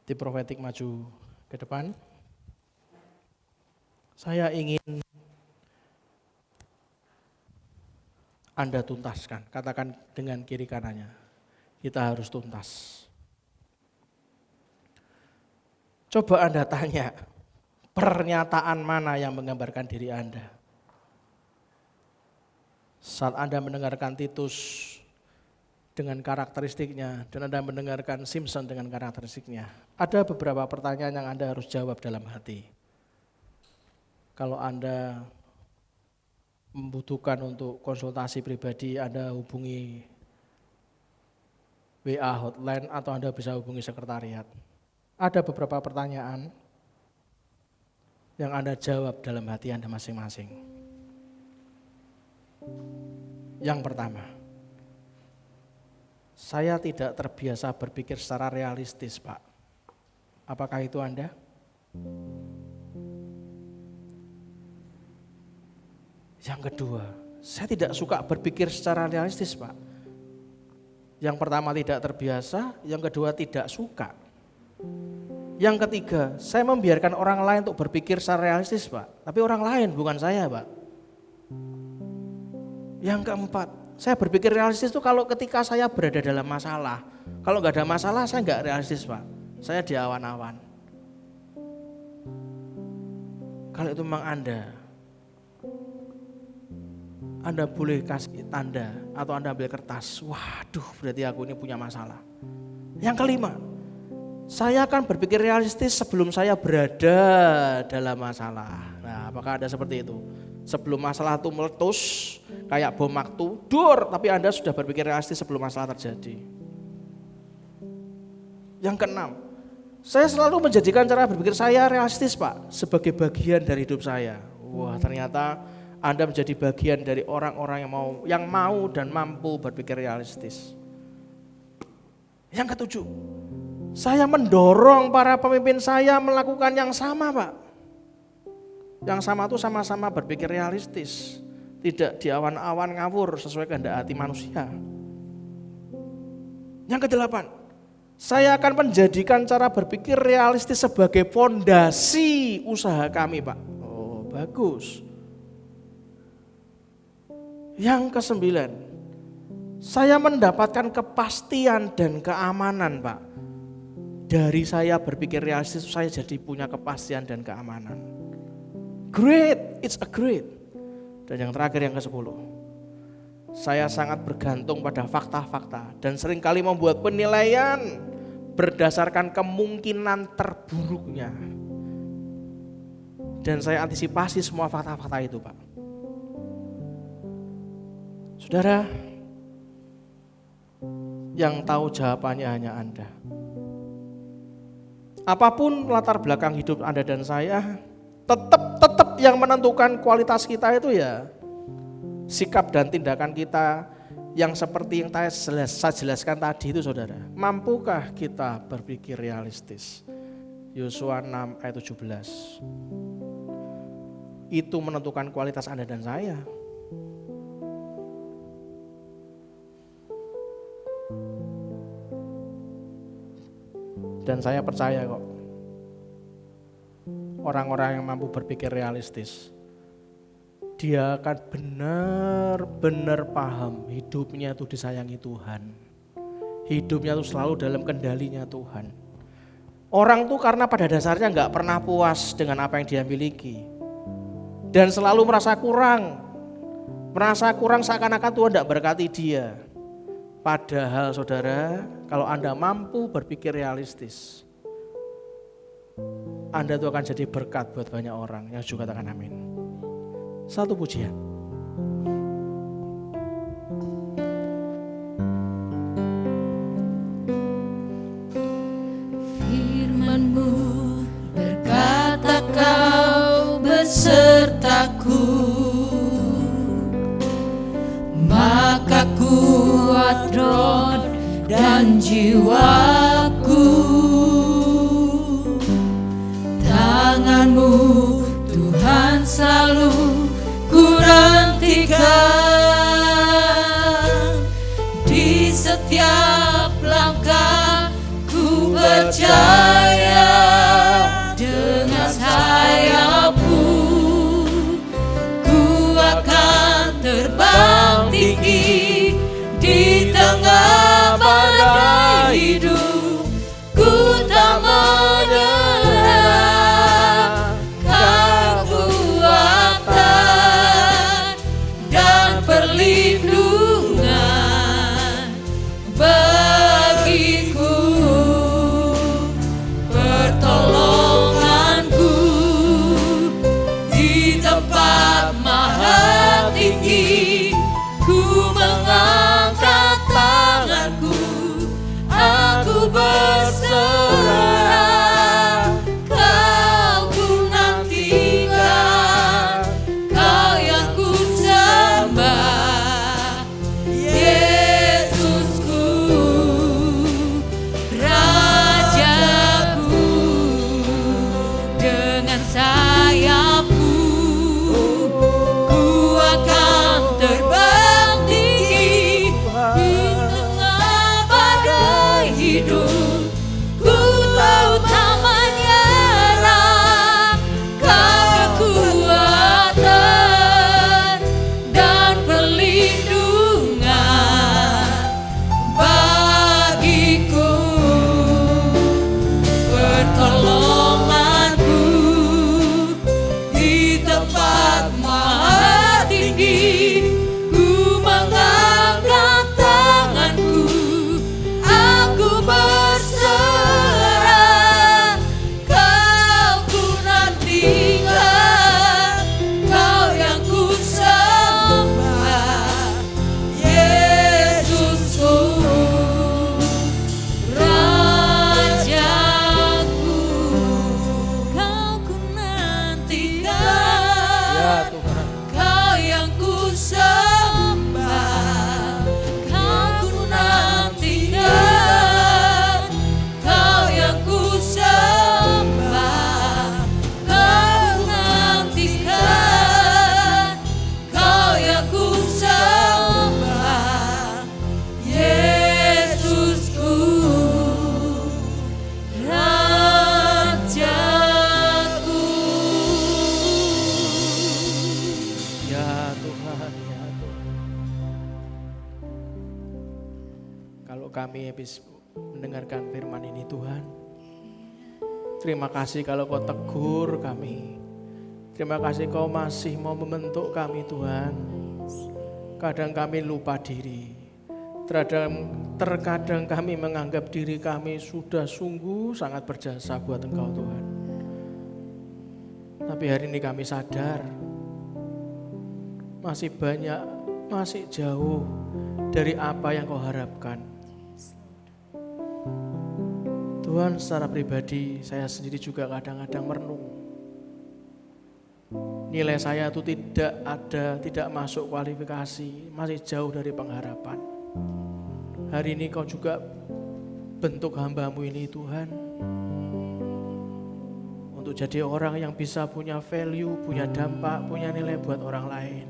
Tim profetik maju ke depan. Saya ingin Anda tuntaskan, katakan dengan kiri kanannya. Kita harus tuntas. Coba Anda tanya, pernyataan mana yang menggambarkan diri Anda? Saat Anda mendengarkan Titus dengan karakteristiknya dan Anda mendengarkan Simpson dengan karakteristiknya, ada beberapa pertanyaan yang Anda harus jawab dalam hati. Kalau Anda membutuhkan untuk konsultasi pribadi, Anda hubungi WA hotline atau Anda bisa hubungi sekretariat. Ada beberapa pertanyaan yang Anda jawab dalam hati Anda masing-masing. Yang pertama, saya tidak terbiasa berpikir secara realistis, Pak. Apakah itu Anda? Yang kedua, saya tidak suka berpikir secara realistis, Pak. Yang pertama tidak terbiasa, yang kedua tidak suka. Yang ketiga, saya membiarkan orang lain untuk berpikir secara realistis, Pak. Tapi orang lain, bukan saya, Pak. Yang keempat, saya berpikir realistis itu kalau ketika saya berada dalam masalah. Kalau nggak ada masalah, saya nggak realistis, Pak. Saya di awan-awan. Kalau itu memang Anda boleh kasih tanda atau Anda ambil kertas. Waduh, berarti aku ini punya masalah. Yang kelima, saya akan berpikir realistis sebelum saya berada dalam masalah. Nah, apakah Anda seperti itu? Sebelum masalah itu meletus, kayak bom waktu, tapi Anda sudah berpikir realistis sebelum masalah terjadi. Yang keenam, saya selalu menjadikan cara berpikir saya realistis, Pak, sebagai bagian dari hidup saya. Wah, ternyata Anda menjadi bagian dari orang-orang yang mau dan mampu berpikir realistis. Yang ketujuh, saya mendorong para pemimpin saya melakukan yang sama, Pak. Yang sama itu sama-sama berpikir realistis, tidak di awan-awan ngawur sesuai kehendak hati manusia. Yang kedelapan, saya akan menjadikan cara berpikir realistis sebagai fondasi usaha kami, Pak. Oh, bagus. Yang kesembilan, saya mendapatkan kepastian dan keamanan, Pak. Dari saya berpikir realistis, saya jadi punya kepastian dan keamanan. Great, it's a great. Dan yang terakhir, yang ke-10, saya sangat bergantung pada fakta-fakta dan seringkali membuat penilaian berdasarkan kemungkinan terburuknya. Dan saya antisipasi semua fakta-fakta itu, Pak. Saudara, yang tahu jawabannya hanya Anda. Apapun latar belakang hidup Anda dan saya, tetap yang menentukan kualitas kita itu ya sikap dan tindakan kita yang seperti yang saya jelaskan tadi itu, saudara. Mampukah kita berpikir realistis? Yosua 6 ayat 17. Itu menentukan kualitas Anda dan saya. Dan saya percaya kok, orang-orang yang mampu berpikir realistis, dia akan benar-benar paham hidupnya itu disayangi Tuhan. Hidupnya itu selalu dalam kendalinya Tuhan. Orang tuh karena pada dasarnya gak pernah puas dengan apa yang dia miliki. Dan selalu merasa kurang seakan-akan Tuhan gak berkati dia. Padahal saudara, kalau Anda mampu berpikir realistis, Anda itu akan jadi berkat buat banyak orang yang juga katakan amin. Satu pujian. Firman-Mu berkata Kau besertaku, maka kuat roh dan jiwaku. Tangan-Mu Tuhan selalu ku nantikan, di setiap langkah ku percaya. Dengan sayap-Mu ku akan terbang tinggi di tengah badai hidup. Ku tak menyerah, untuk kami habis mendengarkan firman ini Tuhan. Terima kasih kalau Kau tegur kami. Terima kasih Kau masih mau membentuk kami Tuhan. Kadang kami lupa diri. Terkadang kami menganggap diri kami sudah sungguh sangat berjasa buat Engkau Tuhan. Tapi hari ini kami sadar masih banyak, masih jauh dari apa yang Kau harapkan. Tuhan, secara pribadi saya sendiri juga kadang-kadang merenung. Nilai saya itu tidak masuk kualifikasi, masih jauh dari pengharapan. Hari ini Kau juga bentuk hamba-Mu ini Tuhan, untuk jadi orang yang bisa punya value, punya dampak, punya nilai buat orang lain.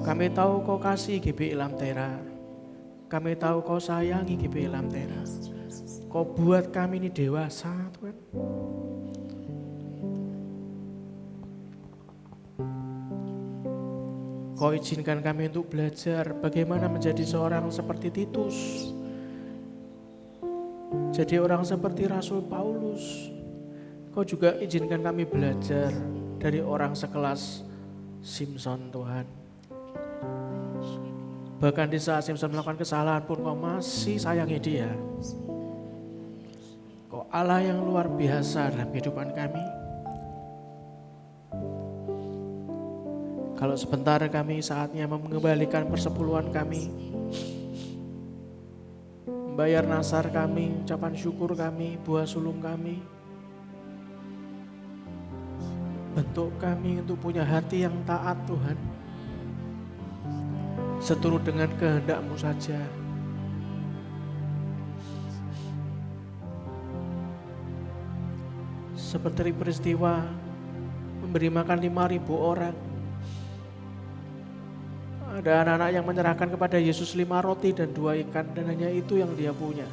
Kami tahu Kau kasih GBI Lamtera. Kami tahu Kau sayangi GBI Lamtera. Kau buat kami ini dewasa Tuhan. Kau izinkan kami untuk belajar bagaimana menjadi seorang seperti Titus. Jadi orang seperti Rasul Paulus. Kau juga izinkan kami belajar dari orang sekelas Simson Tuhan. Bahkan di saat Simson melakukan kesalahan pun Kau masih sayangi dia. Kau Allah yang luar biasa dalam kehidupan kami. Kalau sebentar kami saatnya mengembalikan persepuluhan kami, membayar nasar kami, ucapan syukur kami, buah sulung kami. Bentuk kami untuk punya hati yang taat Tuhan, seturut dengan kehendak-Mu saja. Seperti peristiwa memberi makan 5.000 orang. Ada anak-anak yang menyerahkan kepada Yesus 5 roti dan 2 ikan, dan hanya itu yang dia punya.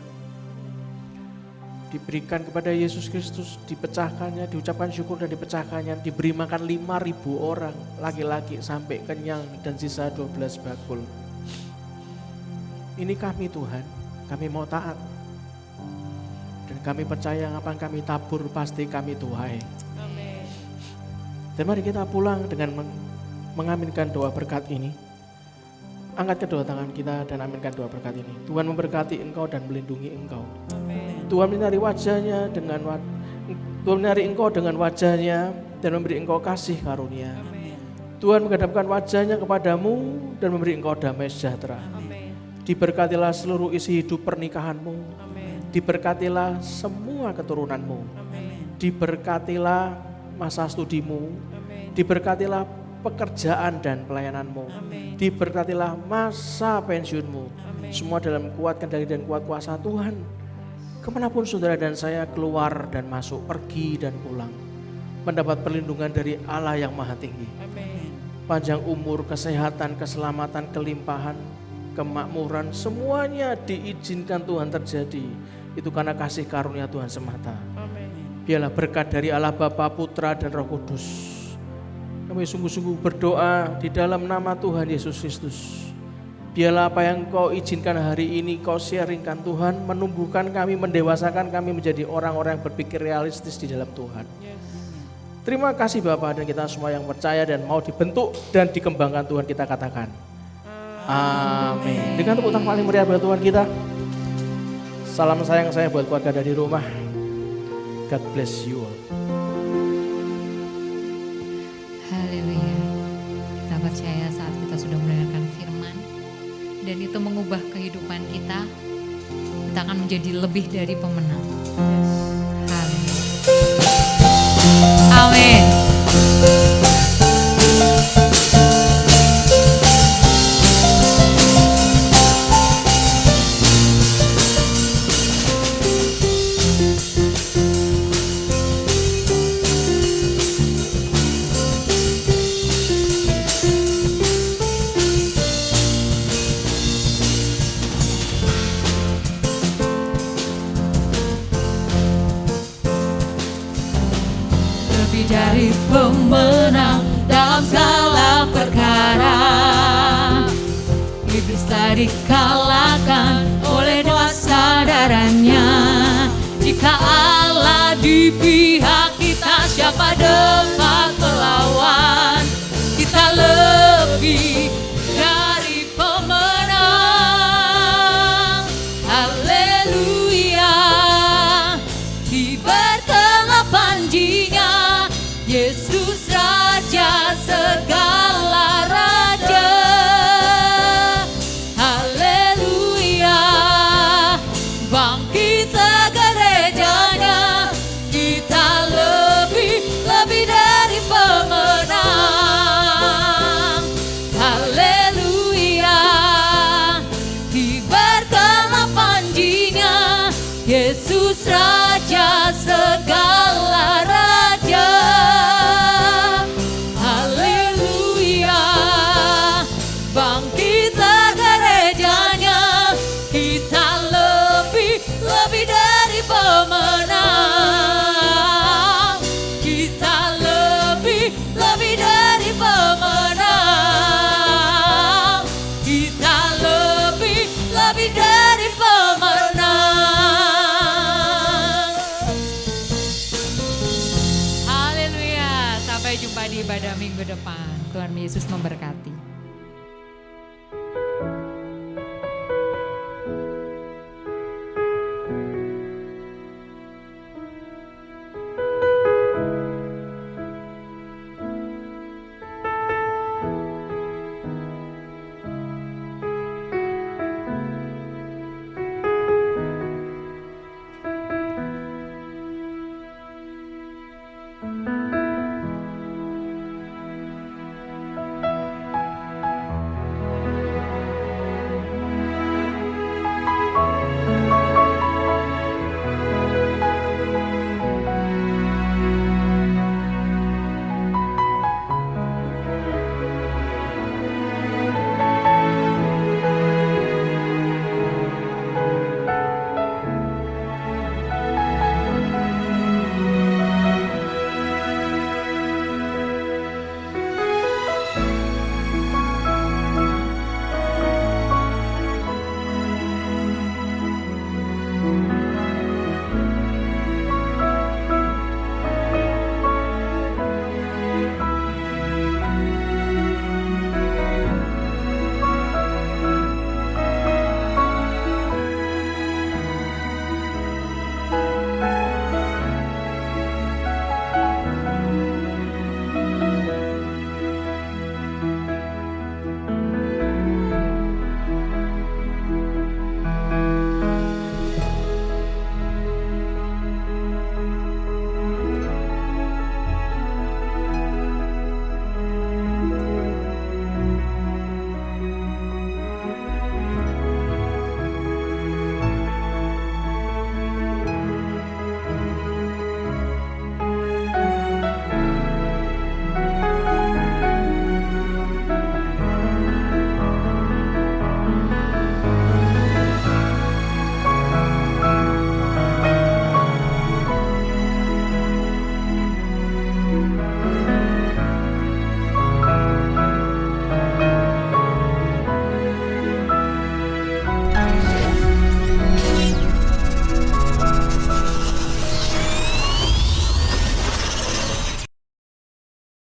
Diberikan kepada Yesus Kristus, dipecahkannya, diucapkan syukur dan dipecahkannya, diberi makan 5.000 orang, laki-laki sampai kenyang dan sisa 12 bakul. Ini kami Tuhan, kami mau taat. Dan kami percaya apa yang kami tabur pasti kami tuai. Amin. Dan mari kita pulang dengan mengaminkan doa berkat ini. Angkat kedua tangan kita dan aminkan doa berkat ini. Tuhan memberkati engkau dan melindungi engkau. Amin. Tuhan menyinari wajahnya Tuhan menyinari engkau dengan wajahnya dan memberi engkau kasih karunia. Amin. Tuhan menghadapkan wajahnya kepadamu dan memberi engkau damai sejahtera. Amin. Diberkatilah seluruh isi hidup pernikahanmu. Amin. Diberkatilah semua keturunanmu. Amin. Diberkatilah masa studimu. Amin. Diberkatilah pekerjaan dan pelayananmu. Amin. Diberkatilah masa pensiunmu. Amin. Semua dalam kuat kendali dan kuat kuasa Tuhan. Kemanapun saudara dan saya keluar dan masuk, pergi dan pulang, mendapat perlindungan dari Allah yang maha tinggi. Amin. Panjang umur, kesehatan, keselamatan, kelimpahan, kemakmuran, semuanya diizinkan Tuhan terjadi. Itu karena kasih karunia Tuhan semata. Amin. Biarlah berkat dari Allah Bapa, Putra dan Roh Kudus. Kami sungguh-sungguh berdoa di dalam nama Tuhan Yesus Kristus. Biarlah apa yang Kau izinkan hari ini Kau sharingkan Tuhan, menumbuhkan kami, mendewasakan kami menjadi orang-orang yang berpikir realistis di dalam Tuhan. Yes. Terima kasih Bapak, dan kita semua yang percaya dan mau dibentuk dan dikembangkan Tuhan kita katakan. Amin. Dengan tepuk tangan paling meriah buat Tuhan kita. Salam sayang saya buat keluarga dari rumah. God bless you all. Haleluya. Kita percaya saat kita sudah mendengarkan firman dan itu mengubah kehidupan kita, kita akan menjadi lebih dari pemenang. Haleluya. Amin. Dari pemenang dalam segala perkara, iblis tadi dikalahkan oleh dosa darahnya. Jika Allah di pihak kita, siapa dapat melawan? Kita lebih dari pemenang. Haleluya. Diberkatilah panjinya, Yesus Raja segala raja. Haleluya. Bangkitlah gerejanya, kita lebih dari pemenang. Haleluya. Diberkatilah panjinya, Yesus Raja segala raja. Haleluya. Bangkitlah gerejanya, kita lebih dari pemenang. Kita lebih dari pemenang. Kita lebih dari pemenang. Haleluya. Sampai jumpa di ibadah minggu depan. Tuhan Yesus memberkati.